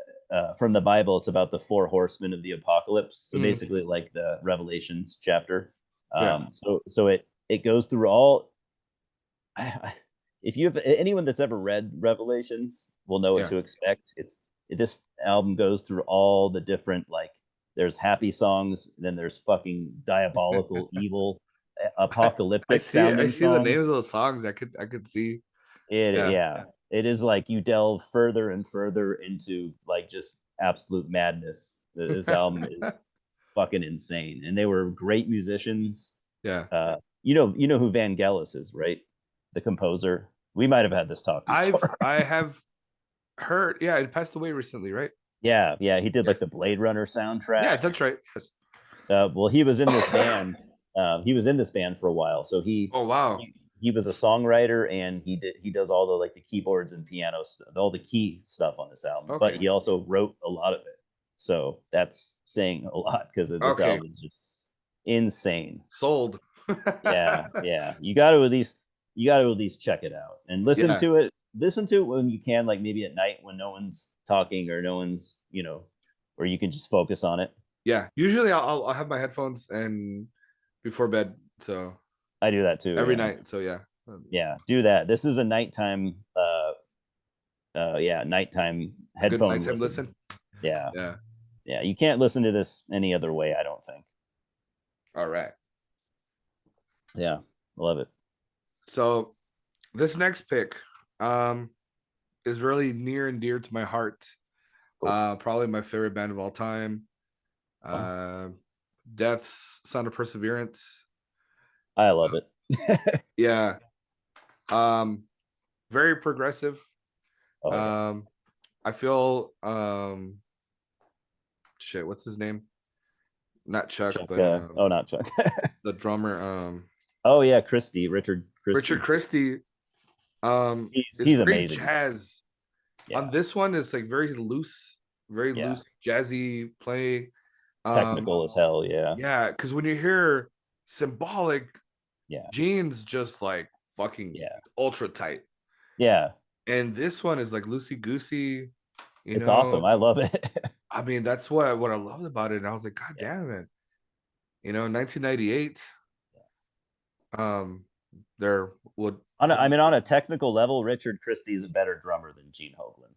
from the Bible. It's about the four horsemen of the apocalypse. So Mm, basically, like the Revelations chapter. yeah. So it goes through all. If you have anyone that's ever read Revelations will know what Yeah. to expect. This album goes through all the different, like, there's happy songs, then there's fucking diabolical, evil, I, I apocalyptic see I sounding see the names of songs. those songs. I could see. It Yeah. Yeah, it is like you delve further and further into like just absolute madness. This album is fucking insane, and they were great musicians. Yeah. You know who Vangelis is, right? The composer. We might have had this talk before. I have heard, yeah, it passed away recently, right? Yeah, yeah, he did like Yes. the Blade Runner Yeah, soundtrack. that's right. Yes. Well, he was in this band. He was in this band for a while, so Oh wow. he was a songwriter, and he does all the like the keyboards and piano stuff, all the key stuff on this album. But Okay. he also wrote a lot of it, so that's saying a lot because this Okay. album is just insane. Sold. Yeah, yeah. You got to at least check it out and listen Yeah. to it. Listen to it when you can, like maybe at night when no one's talking or no one's, where you can just focus on it. Yeah. Usually I'll have my headphones and before bed. So I do that too. every Yeah, night. So yeah. yeah. Do that. This is a nighttime. Yeah, nighttime A good headphone nighttime listen. listen. Yeah, Yeah. yeah. You can't listen to this any other way. I don't think. All right. Yeah, love it. So this next pick um is really near and dear to my heart. Cool. Probably my favorite band of all time. Oh, Uh Death's Sound of Perseverance. I love it. Yeah. Um very progressive. Oh yeah, Um I feel shit, what's his name? Not Chuck, Chuck. but Oh, not Chuck. the drummer Oh yeah, Richard Richard Christie. Christie is He's very amazing. jazz. On Yeah, this one it's like very yeah. loose jazzy play. Um Technical as hell. Yeah, yeah, because when you hear Symbolic, yeah, Gene's just like fucking yeah, ultra tight. yeah. And this one is like loosey goosey, you It's awesome. know. I love it. I mean, that's what I loved about it. And I was like, God Yeah. damn it. 1998, um, there would I mean, on a technical level, Richard Christie is a better drummer than Gene Hoglan.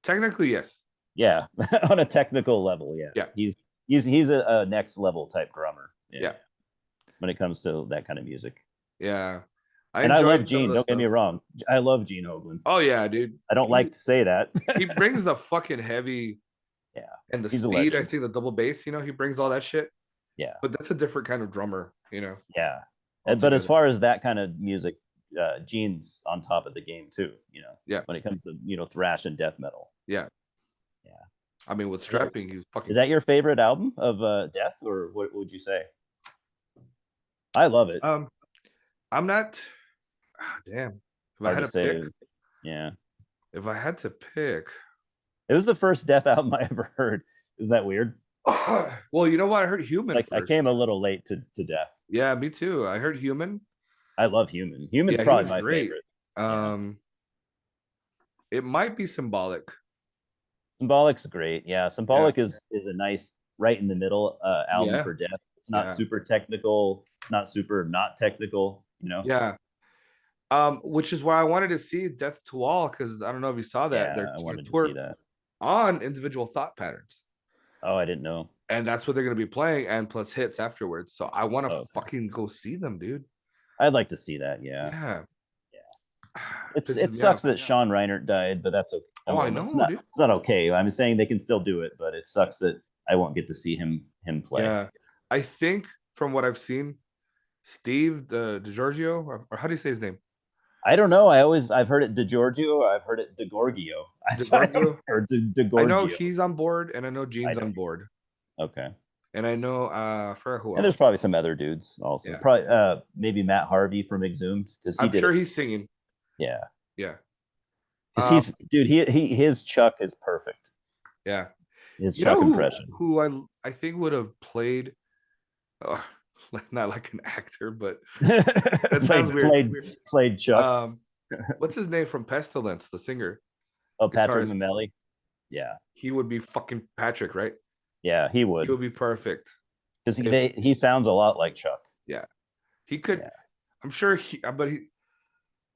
technically, yes. Yeah, on a technical level, yeah, Yeah, he's a next level type drummer. Yeah, yeah, when it comes to that kind of music. yeah. I And I love enjoyed some of Gene. the Don't get me stuff. wrong. I love Gene Hoglan. Oh yeah, dude. I don't like to say that. He brings the fucking heavy Yeah, and the he's a speed. I legend. think the double bass, he brings all that shit. Yeah, But that's a different kind of drummer, yeah. But as altogether. far as that kind of music, Gene's on top of the game too. Yeah, When it comes to thrash and death metal. yeah. Yeah. I mean, with Is that, strapping, he was is fucking. that your favorite album of Death, or what would you say? I love it. Um, I'm not. Damn. If I Hard had to to pick, say. Yeah. if I had to pick, It was the first Death album I ever heard. Is that weird? well, you know what? I heard It's Human like I came a first. little late to Death. Yeah, me too. I heard Human. I love Human. Human's Yeah, he probably was my great. favorite. Yeah. Um, it might be Symbolic. Symbolic's great. Yeah. Yeah, Symbolic is a nice right in the middle album yeah, for Death. It's not yeah, super technical. It's not super not technical. yeah. Which is why I wanted to see Death to All, because I don't know if you saw that Yeah, they're I going wanted to to see tour that. on individual thought patterns, Oh, I didn't know. and that's what they're going to be playing, and plus hits afterwards. So I want to Oh, okay. fucking go see them, dude. I'd like to see that. Yeah. Yeah, It pisses me sucks off. that Sean Reinert died, but that's okay. Oh, I Well, it's know, not dude. it's not okay. I'm saying they can still do it, but it sucks that I won't get to see him play. Yeah, I think from what I've seen, Steve DiGiorgio, or how do you say his name? I don't know. I've heard it DeGiorgio, or I've heard it DeGorgio. I don't know, DiGiorgio. or I know DeGorgio. he's on board, and I know I Gene's on don't. board, Okay. and I know for who And there's else? probably some other dudes also. Yeah, Probably maybe Matt Harvey from Exhumed because he I'm did sure it. he's singing. Yeah. Yeah, Because he's dude, he his Chuck is perfect. yeah. His You know Chuck who impression. I think would have played, uh, not like an actor, but that sounds played weird. played played Chuck. Um, what's his name from Pestilence, the singer, Oh, Patrick guitarist? Mameli. Yeah. He would be fucking Patrick, right? Yeah, he He would. would be perfect. Because If he sounds a lot like Chuck. yeah, he could. Yeah. I'm sure but he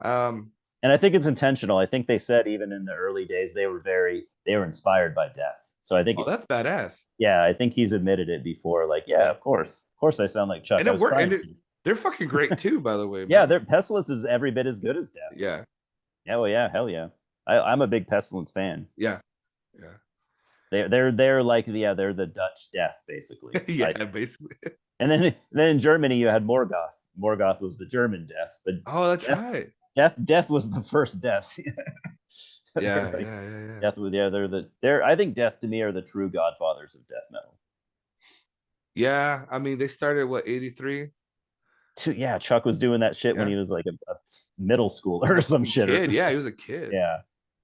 um And I think it's intentional. I think they said even in the early days they were inspired by Death. So I think oh, that's badass. yeah, I think he's admitted it before. Like, yeah, Yeah, of course. Of course I sound like Chuck. and I it was worked, trying and to. they're fucking great too, by the way, Yeah, man. their Pestilence is every bit as good as Death. Yeah, Yeah, well, yeah, hell yeah. I'm a big Pestilence fan. yeah, yeah, They're like they're the Dutch Death basically. I yeah. think. Basically. And then in Germany you had Morgoth. Morgoth was the German Death, but Oh, that's Death right. Death was the first Death. They're Yeah, like yeah, yeah, yeah. Death with yeah, they're I think Death to me are the true godfathers of death metal. Yeah, I mean, they started what 83. Yeah, Chuck was doing that shit when Yeah, he was like a middle schooler like or a some fucking shit. kid. Yeah, he was a kid. Yeah,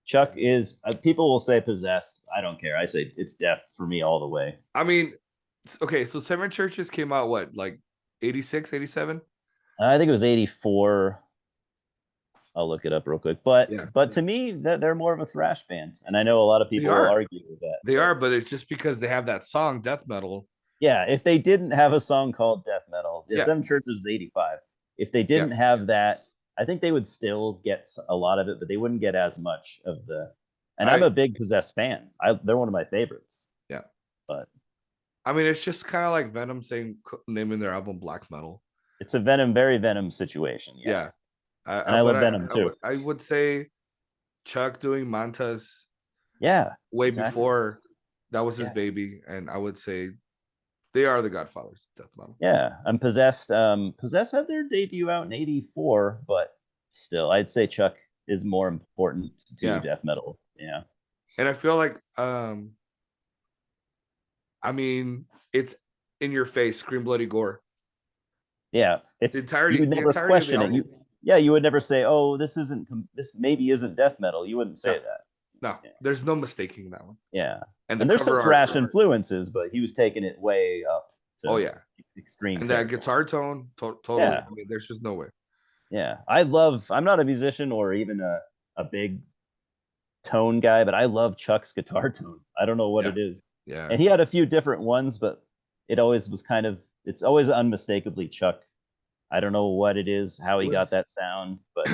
Chuck is. People will say possessed. I don't care. I say it's death for me all the way. I mean, okay, so Seven Churches came out what, like 86, 87? I think it was 84. I'll look it up real quick. But Yeah, to me, that they're more of a thrash band, and I know a lot of they people will are. argue with that. They But are, but it's just because they have that song, Death Metal. yeah, if they didn't have a song called Death Metal, yeah, Yeah, Seven Churches is 85. If they yeah. didn't have that, I think they would still get a lot of it, but they wouldn't get as much of the. And I'm I a big Possessed fan. They're one of my favorites. yeah. But I mean, it's just kind of like Venom saying naming their album Black Metal. it's a very Venom situation. Yeah, Yeah, and I love Venom too. I would say Chuck doing Mantas Yeah, way exactly. before that was his Yeah, baby, and I would say they are the godfathers of death metal. yeah. I'm Possessed. Possessed had their debut out in '84, but still, I'd say Chuck is more important to Yeah, death metal. Yeah, and I feel like I mean, it's in your face, scream bloody gore. yeah. You would The never entirety of the question it. album. You would never say, "Oh, this maybe isn't death metal." You wouldn't say No, that. no, Yeah, there's no mistaking that one. yeah. And the And there's some cover art. thrash influences, but he was taking it way up Oh to yeah, extreme and that territory. guitar tone, totally. Yeah, I mean, there's just no way. yeah. I'm not a musician or even a big tone guy, but I love Chuck's guitar tone. I don't know what Yeah, it is. yeah. And he had a few different ones, but it always was it's always unmistakably Chuck. I don't know what it is, how It he got was that sound, but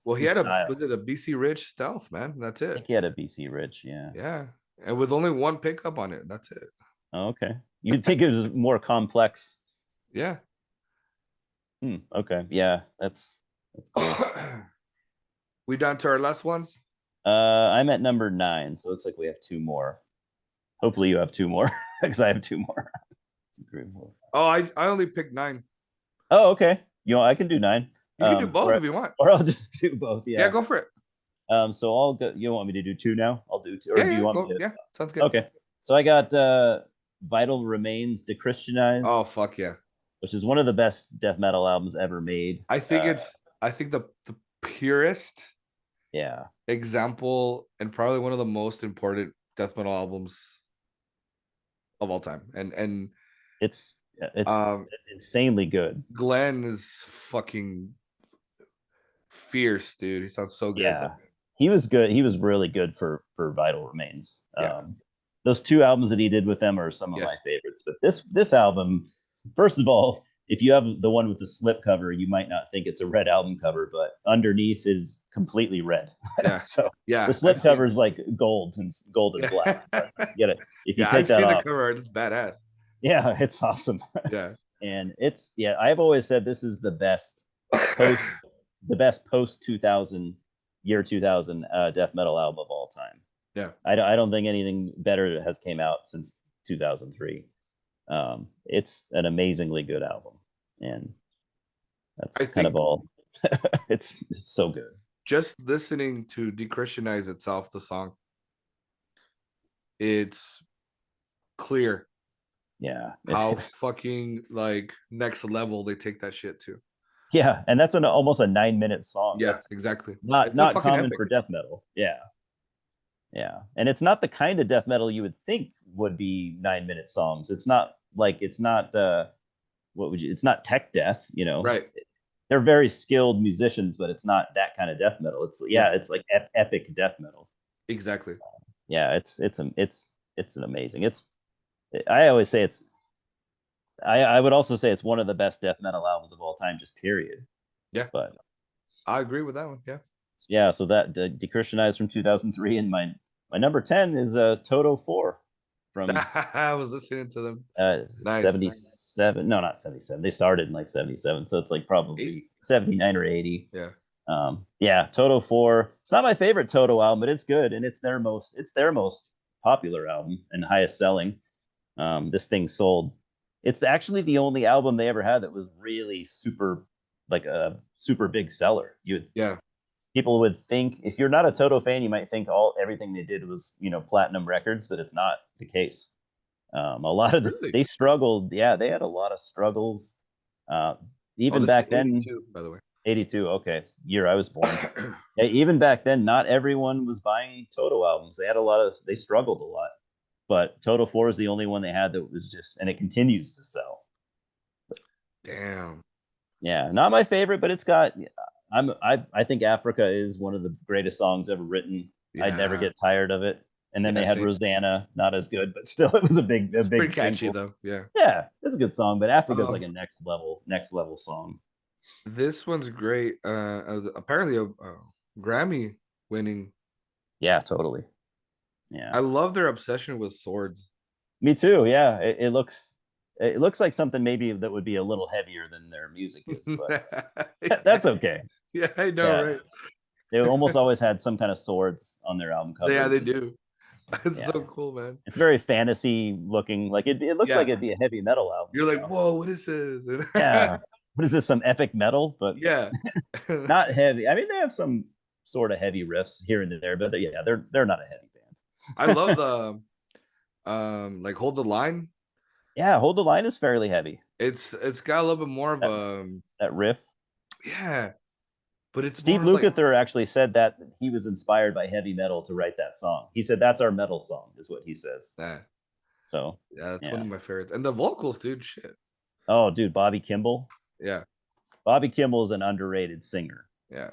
well, he his had style. was it a BC Rich stealth, man? That's I it. think he had a BC Rich, yeah. Yeah, and with only one pickup on it, that's it. Oh, okay. You'd think it was more complex. Yeah. Okay. Yeah, that's cool. We down to our last ones. I'm at number 9, so it looks like we have two more. Hopefully you have two more because I have two more. 2, 3, 4. Oh, I only picked 9. Oh, okay. I can do 9. You can do both if you want. Or I'll just do both. Yeah, Yeah. go for it. So I'll go. You want me to do 2 now? I'll do 2. Or Yeah, do you yeah, want me go. to? Yeah, sounds good. Okay. So I got Vital Remains Oh Dechristianize, fuck yeah. which is one of the best death metal albums ever made. I think the purest Yeah. example and probably one of the most important death metal albums of all time. And It's um insanely good. Glenn is fucking fierce, dude. He sounds so good. Yeah. He was good. He was really good for Vital Remains. Yeah. Those 2 albums that he did with them are some of my Yes. favorites. But this album, first of all, if you have the one with the slip cover, you might not think it's a red album cover, but underneath is completely red. Yeah. So the Yeah. I've slip seen cover is like gold and Yeah. black. But you gotta, if you Yeah, take I've that seen the off, cover art. It's badass. yeah, it's awesome. Yeah. And it's, yeah, I've always said this is the best post the best post 2000 year 2000 death metal album of all time. Yeah. I don't think anything better has came out since 2003. It's an amazingly good album, and I that's kind of think all. It's so good. just listening to Dechristianize Itself, the song, it's clear Yeah, it how is. fucking like next level they take that shit to. Yeah, and that's an almost a 9 minute song. Yeah, That's exactly. not It's a not fucking common epic. for death metal. Yeah, yeah, and it's not the kind of death metal you would think would be 9 minute songs. It's not like it's not what would you? It's not tech death. Right. They're very skilled musicians, but it's not that kind of death metal. It's Yeah, it's like epic death metal. exactly. Yeah, it's an amazing. I always say it's I would also say it's one of the best death metal albums of all time, just period. Yeah, But I agree with that one. Yeah. yeah, so that Dechristianized from 2003, and my number 10 is Toto 4 from I was listening to them. Nice. 77. No, not 77. They started in like 77, so it's like Eight? probably 79 or 80. Yeah. Yeah, Toto 4. It's not my favorite Toto album, but it's good, and it's their most popular album and highest selling. This thing sold. It's actually the only album they ever had that was really super, like a super big seller. Yeah. People would think, if you're not a Toto fan, you might think everything they did was platinum records, but it's not the case. A lot of Really? they struggled. Yeah, they had a lot of struggles. Uh, Oh, even this is back then, 82, by the way. 82. Okay, year I was born. Yeah, even back then, not everyone was buying Toto albums. They struggled a lot. But Toto 4 is the only one they had that was just, and it continues to sell. Damn. Yeah, not my favorite, but it's got. I think Africa is one of the greatest songs ever written. I'd never Yeah. get tired of it. And then Yeah, they had same. Rosanna, not as good, but still, it was a It's big pretty catchy single. though. Yeah. Yeah, it's a good song, but Africa's like a Um, next level song. this one's great. Apparently a Grammy winning. Yeah, totally. I Yeah, love their obsession with swords. me too. Yeah, it looks like something maybe that would be a little heavier than their music is, but Yeah. that's okay. Yeah, I know, Yeah, right? they almost always had some kind of swords on their album Yeah, they covers, and do. It's yeah, so cool, man. it's very fantasy looking. Like it looks like Yeah. it'd be a heavy metal album. You're like, whoa, what is this? Yeah, what is this? Some epic metal, but Yeah. not heavy. I mean, they have some sort of heavy riffs here and there, but yeah, they're not a heavy band. I love the like hold the line. Yeah, Hold the Line is fairly heavy. It's got a little bit more of That that riff. yeah, but it's Steve more like Lukather actually said that he was inspired by heavy metal to write that song. He said that's our metal song, is what he says. that. So Yeah, that's one yeah. of my favorites. And the vocals, dude, shit. Oh, dude, Bobby Kimball. Yeah, Bobby Kimball is an underrated singer. yeah.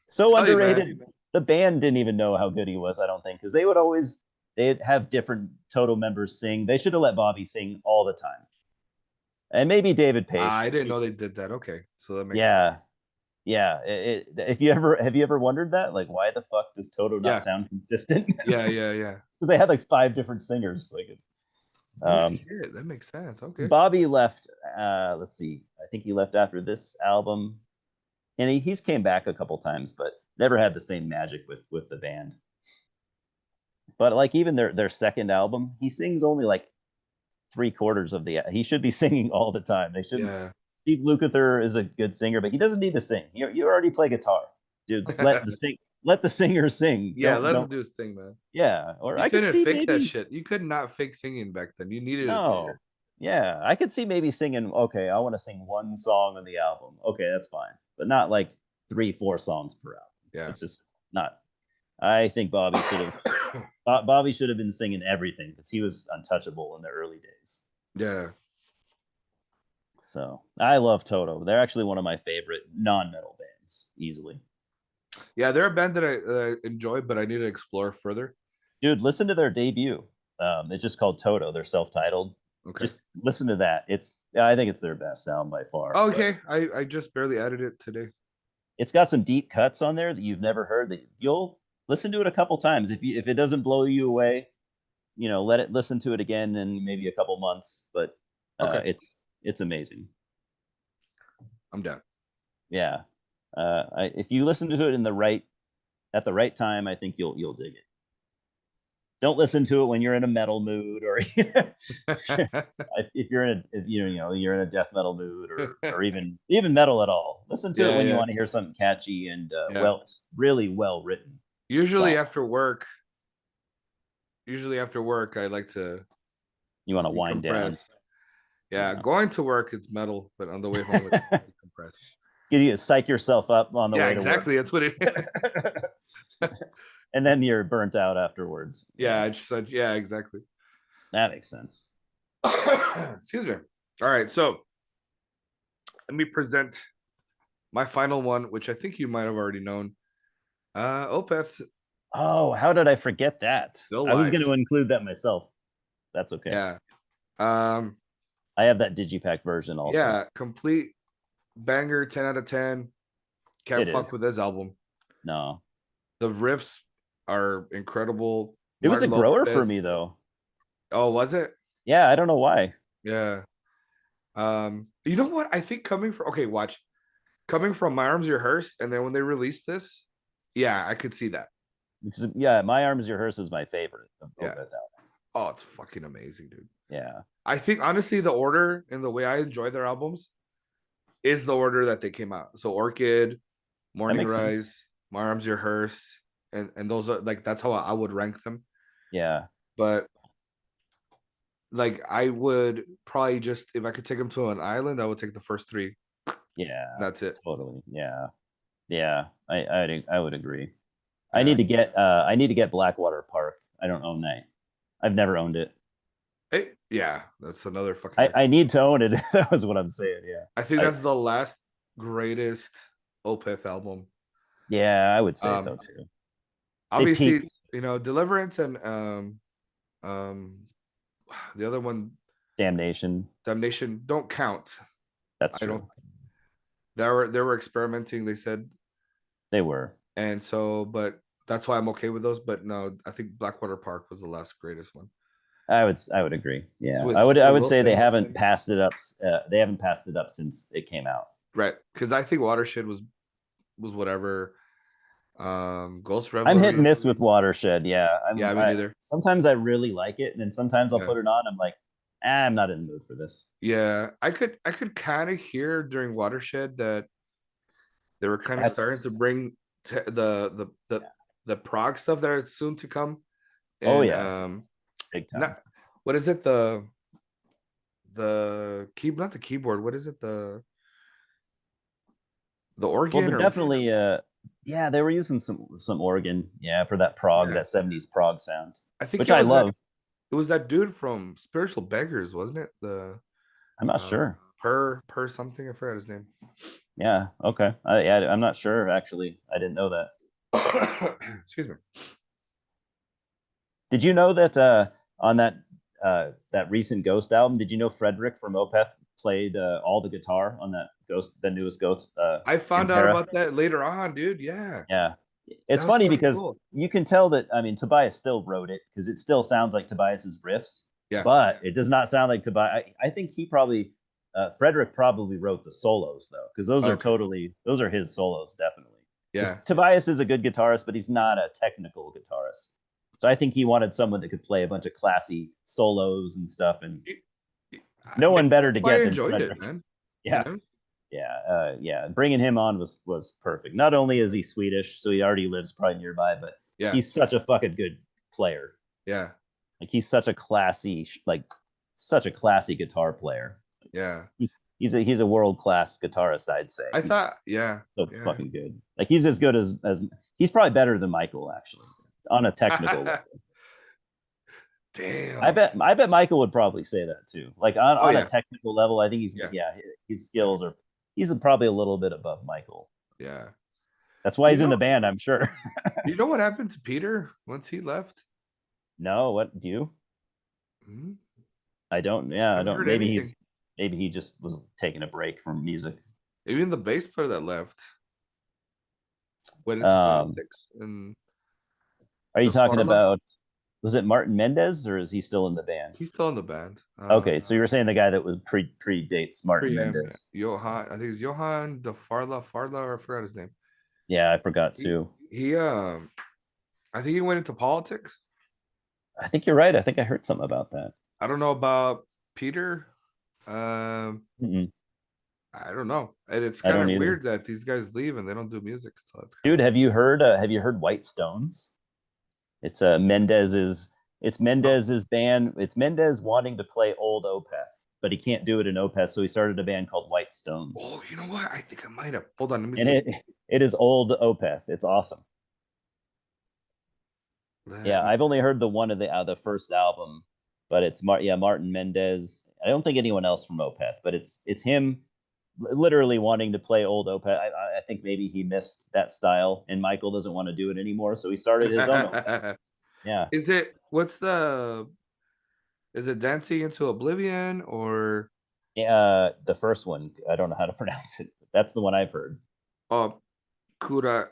So Tell you, man. underrated. The band didn't even know how good he was, I don't think, because they'd have different Toto members sing. They should have let Bobby sing all the time. And maybe David I Page. didn't know they did that. Okay, so that makes sense. Yeah. Yeah. If you ever have you ever wondered that? Like, why the fuck does Toto not Yeah, sound consistent? yeah, yeah, yeah. Because they had like 5 different singers. No Um, shit, that makes sense. Okay. Bobby left. Let's see. I think he left after this album, and he's came back a couple times, but never had the same magic with the band. But like even their second album, he sings only like 3/4 of the. He should be singing all the time. They shouldn't. Yeah. Steve Lukather is a good singer, but he doesn't need to sing. You already play guitar, dude. Let the singer sing. Yeah, Don't let him don't. do his thing, man. Yeah, or You I could couldn't see fake that maybe shit. You could not fake singing back then. You needed a no. singer. Yeah, I could see maybe singing. Okay, I want to sing one song on the album. Okay, that's fine, but not like 3 4 songs per album. Yeah. It's just not. I think Bobby should have been singing everything because he was untouchable in the early days. Yeah. So I love Toto. They're actually one of my favorite non-metal bands, easily. Yeah, they're a band that I enjoy, but I need to explore further. Dude, listen to their debut. It's just called Toto. They're self-titled. Okay. Just listen to that. I think it's their best album by far. Okay. I just barely added it today. It's got some deep cuts on there that you've never heard that you'll listen to it a couple times. If it doesn't blow you away, listen to it again in maybe a couple months. But Okay. it's amazing. I'm down. Yeah. If you listen to it at the right time, I think you'll dig it. Don't listen to it when you're in a metal mood, or if you're in you're in a death metal mood, or even metal at all. Listen to it Yeah, when you yeah. want to hear something catchy and Yeah. really well written Usually after songs. work, I like to You want to wind down. decompress. Yeah, Yeah. going to work it's metal, but on the way home it's decompress. You psych yourself up on the Yeah, way to work, exactly. That's what it is. and then you're burnt out afterwards. Yeah, Yeah, I just said, yeah, exactly. that makes sense. Excuse me. All right, so let me present my final one, which I think you might have already known. Opeth, Oh, how did I forget that? still I was going live. to include that myself. That's okay. Yeah. Um, I have that digipack version also. yeah, complete banger, 10 out of 10. Can't It fuck is. with this album. No, The riffs are incredible. it was a Martin grower for Lopez. me though. Oh, was it? Yeah, I don't know why. Yeah. You know what? I think coming from okay, watch. Coming from My Arms Your Hearse, and then when they released this, yeah, I could see that. Because, yeah, My Arms Your Hearse is my favorite of Yeah. Opeth album. Oh, it's fucking amazing, dude. Yeah. I think honestly, the order and the way I enjoy their albums is the order that they came out. So Orchid, That Morning makes sense. Rise, My Arms Your Hearse, and those are like that's how I would rank them. Yeah. But like I would probably just if I could take them to an island, I would take the first three. Yeah. That's it. Totally. Yeah. Yeah. I would agree. Yeah. I need to get Blackwater Park. I don't own that. I've never owned it. Yeah, that's another fucking. I need to own it. That was what I'm saying. Yeah. I think I that's the last greatest Opeth album. yeah, I would say so too. They Obviously, peaked. Deliverance and um the other one, Damnation. Damnation, don't count. That's I don't. true. They were experimenting. They said, They were. and so, but that's why I'm okay with those. But no, I think Blackwater Park was the last greatest one. I would agree. Yeah. With I would say they Wilson, haven't passed it up. They haven't passed it up since it came out. right? Because I think Watershed was whatever. Ghost I'm hit and Revelries. miss with Watershed. Yeah. Yeah, me neither. Sometimes I really like it, and then sometimes I'll Yeah. put it on. I'm like, I'm not in the mood for this. Yeah, I could kind of hear during Watershed that they were kind of starting to That's bring the prog stuff that is soon to come, oh and yeah, big time. not what is it the key not the keyboard, what is it, the Well, organ they're or definitely yeah, they were using some organ, yeah, for that prog, yeah, that 70s prog sound, I think which I love. it was that dude from Spiritual Beggars, wasn't it, the I'm not sure. per something, I forgot his name. Yeah, okay. I'm not sure actually. I didn't know that. Excuse me. Did you know that on that recent Ghost album, did you know Frederick from Opeth played all the guitar on that the newest Ghost I found out Impera? about that later on, dude. Yeah, Yeah. that It's was funny so because cool. you can tell that, I mean, Tobias still wrote it because it still sounds like Tobias's riffs, Yeah. but it does not sound like Tobias. I think Frederick probably wrote the solos though, because those are his solos, definitely. Yeah. Tobias is a good guitarist, but he's not a technical guitarist. So I think he wanted someone that could play a bunch of classy solos and stuff, and no one better to That's why I get than enjoyed it, Frederick. man. You Yeah, know? yeah. Bringing him on was perfect. Not only is he Swedish, so he already lives probably nearby, but Yeah. he's such a fucking good player. Yeah. Like he's such a classy, such a classy guitar player. Yeah. He's a world class guitarist, I'd say. I thought, yeah. So Yeah. fucking good. Like he's as good as he's probably better than Michael actually on a technical level. Damn. I bet Michael would probably say that too. Like on yeah. a technical level, I think his skills are he's probably a little bit above Michael. Yeah. That's why he's in the band, I'm sure. You know what happened to Peter once he left? No, what do you? Hmm? I don't. Yeah, I Haven't don't. heard anything. Maybe he just was taking a break from music. Even the bass player that left went into Um, politics, and are you the talking Farla, about? Was it Martin Mendez or is he still in the band? he's still in the band. Okay, so you were saying the guy that was predates Martin Pre him, Mendez. Johan. I think it's Johan the Farla, or I forgot his name. Yeah, I forgot He too. he I think he went into politics. I think you're right. I think I heard something about that. I don't know about Peter. Um, Mm-mm, I don't know. And it's I kind don't of either. weird that these guys leave and they don't do music. So it's kind Dude, of have you heard White Stones? It's Mendez's. It's no. Mendez's band. It's Mendez wanting to play old Opeth, but he can't do it in Opeth, so he started a band called White Stones, Oh, you know what? I think I might have. Hold on, let me and see. it is old Opeth. It's awesome. Let Yeah, me I've only see. heard the first album, but it's Martin Mendez. I don't think anyone else from Opeth, but it's him literally wanting to play old Opeth. I think maybe he missed that style, and Michael doesn't want to do it anymore, so he started his own Opeth. Yeah, Is it what's the is it Dancing into Oblivion or the first one. I don't know how to pronounce it. But that's the one I've heard. uh Kura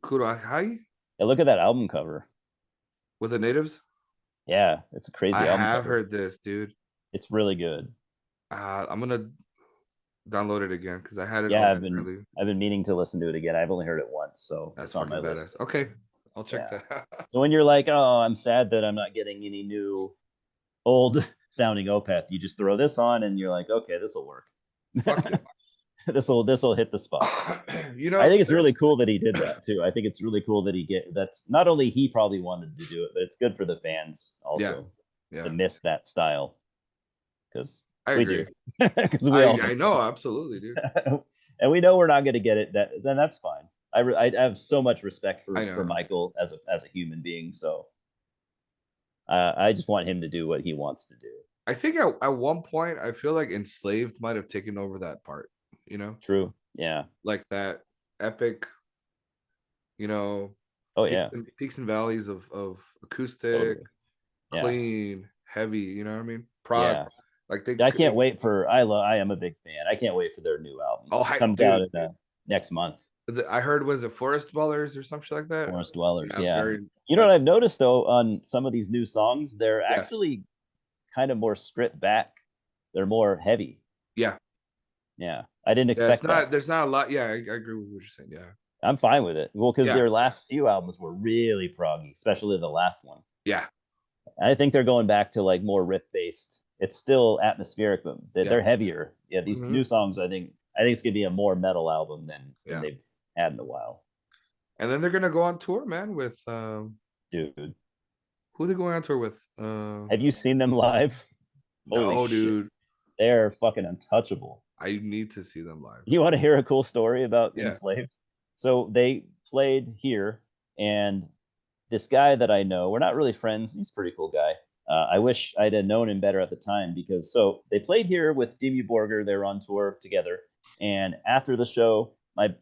Kurahai Yeah, look at that album cover. with the natives? Yeah, it's a I crazy album have cover. heard this, dude. It's really good. I'm gonna download it again because I had it Yeah, open early. I've been meaning to listen to it again. I've only heard it once, so That's it's on my fucking list. badass. Okay, I'll check Yeah. that out. So when you're like, oh, I'm sad that I'm not getting any new old sounding Opeth, you just throw this on and you're like, okay, this will work. Fuck yeah. This will hit the spot. You I know, think it's really there's cool that he did that too. I think it's really cool that that's not only he probably wanted to do it, but it's good for the fans yeah, also to yeah. miss that style because I we do agree. because we all I miss know absolutely, dude. it. And we know we're not going to get it. Then that's fine. I have so much respect I for know. Michael as a human being. So I just want him to do what he wants to do. I think at one point I feel like Enslaved might have taken over that part, you know, True. Yeah. like that epic, you know, Oh yeah. peaks and valleys of acoustic, Totally. Yeah. clean, heavy. You know what I mean? Prod, Yeah. like I can't wait for I am a big fan. I can't wait for their new album. oh, Comes out dude, in next month. I heard was it Forest Dwellers or some shit like that? Forest Dwellers. Yeah, Yeah. very. You know what That's I've noticed though on some of these new songs, they're yeah, actually kind of more stripped back. They're more heavy. yeah, Yeah. I didn't yeah. It's expect that. not. There's not a lot. Yeah, I agree with what you're saying. Yeah, I'm fine with it. Well, because yeah, their last few albums were really proggy, especially the last one. yeah, I think they're going back to like more riff based. It's still atmospheric, but yeah. they're heavier. Yeah, these Hmm. new songs, I think it's gonna be a more metal album than Yeah. they've had in a while. And then they're gonna go on tour, man. With Dude, who are they going on tour with? have you seen them live? Holy No, shit, dude. they're fucking untouchable. I need to see them live. You want to hear a cool story about Yeah. Enslaved? So they played here, and this guy that I know, we're not really friends. He's a pretty cool guy. I wish I'd have known him better at the time because so they played here with Dimmu Borgir. They were on tour together, and after the show,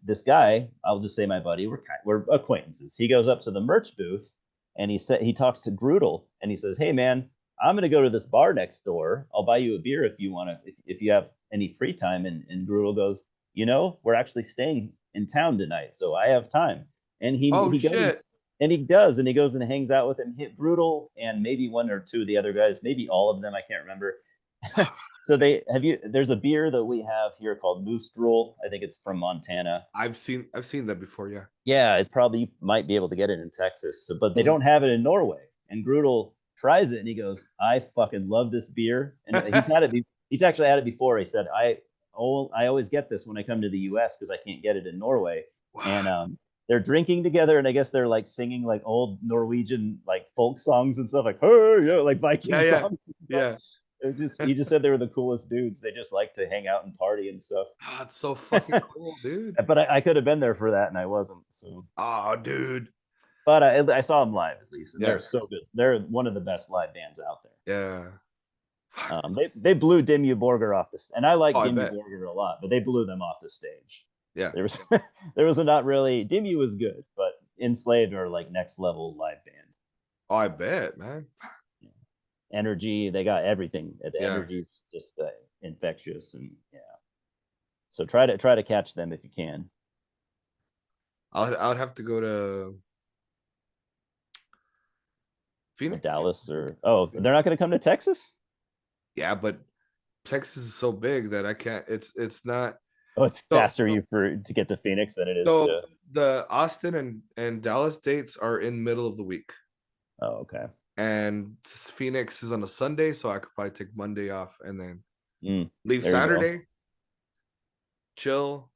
this guy, I'll just say my buddy, we're acquaintances. He goes up to the merch booth and he talks to Grudel and he says, "Hey man, I'm gonna go to this bar next door. I'll buy you a beer if you want to, if you have any free time." And Grudel goes, we're actually staying in town tonight, so I have time. And Oh he shit. goes and he does, and he goes and hangs out with him, hit Brutal, and maybe one or two of the other guys, maybe all of them, I can't remember. So there's a beer that we have here called Moose Drool. I think it's from Montana. I've seen that before. Yeah. Yeah, it probably might be able to get it in Texas, so, but they Mhm. don't have it in Norway. And Grudel tries it and he goes, I fucking love this beer. And he's actually had it before. He said, I always get this when I come to the US because I can't get it in Norway. And Wow. they're drinking together and I guess they're like singing like old Norwegian like folk songs and stuff like, hey, like Yeah, Viking yeah, songs and stuff. yeah. He just said they were the coolest dudes. They just like to hang out and party and stuff. Oh, it's so fucking cool, dude. But I could have been there for that and I wasn't. So Oh, dude. but I saw them live at least, and they're Yeah, so good. They're one of the best live bands out there. yeah. Fuck. They blew Dimmu Borgir off this, and I like Oh, I Dimmu bet. Borgir a lot, but they blew them off the stage. Yeah. There was there was a not really Dimmu was good, but Enslaved are like next level live band. Oh, I bet, man. Yeah. energy. They got everything. The Yeah. energy's just infectious, and yeah. So try to catch them if you can. I would have to go to Phoenix. Dallas or they're not going to come to Texas. Yeah, but Texas is so big that I can't. It's not. Oh, it's So faster you for to get to Phoenix than it is so to. the Austin and Dallas dates are in middle of the week, Oh, okay. and Phoenix is on a Sunday, so I could probably take Monday off and then leave There you go. Saturday, chill,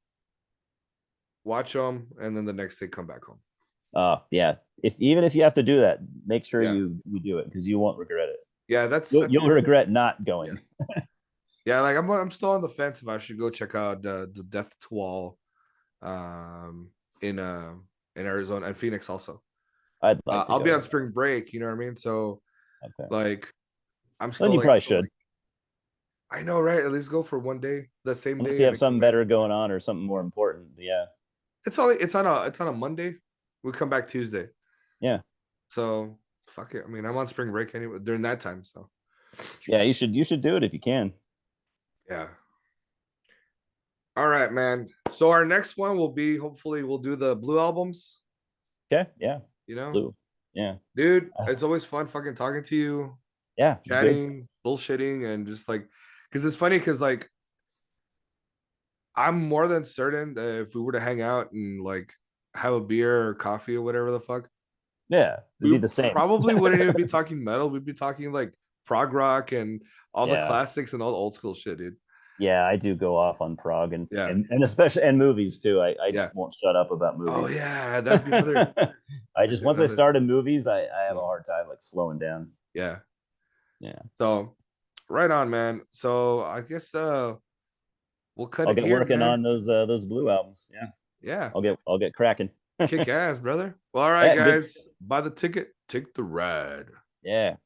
watch them, and then the next day come back home. Yeah. If you have to do that, make sure Yeah, you do it because you won't regret it. yeah. That's You'll regret not yeah, going. yeah. Like I'm still on the fence if I should go check out the Death Toll, um, in Arizona and Phoenix also. I'd like to I'll be go. on spring break, you know what I mean? So Okay. like I'm Then still you like, probably so, should, like I know, right? At least go for one day, the same unless day, you and have then come something back. better going on or something more important. Yeah. It's on a Monday. We come back Tuesday. Yeah. So fuck it. I mean, I'm on spring break anyway during that time. So Yeah. You should do it if you can. yeah. All right, man. So our next one will be hopefully we'll do the blue albums, Okay. Yeah. you know? Blue. Yeah. Dude, Uh, it's always fun fucking talking to you, yeah. It's good. chatting, bullshitting, and just like because it's funny because like I'm more than certain that if we were to hang out and like have a beer or coffee or whatever the fuck, Yeah. It'd we be the same. probably wouldn't even be talking metal. We'd be talking like prog rock and all the Yeah. classics and all the old school shit, dude. Yeah. I do go off on prog and Yeah. and especially and movies too. I Yeah. just won't shut up about Oh movies. yeah. That'd be another I that'd just be once I another started movies, I have a yeah. hard time like slowing down. Yeah. Yeah. So right on, man. So I guess we'll cut I'll it get here, working man. on those blue albums. Yeah. Yeah. I'll get cracking. Kick ass, brother. Well, all right, Yeah, good. guys. Buy the ticket, take the ride. Yeah.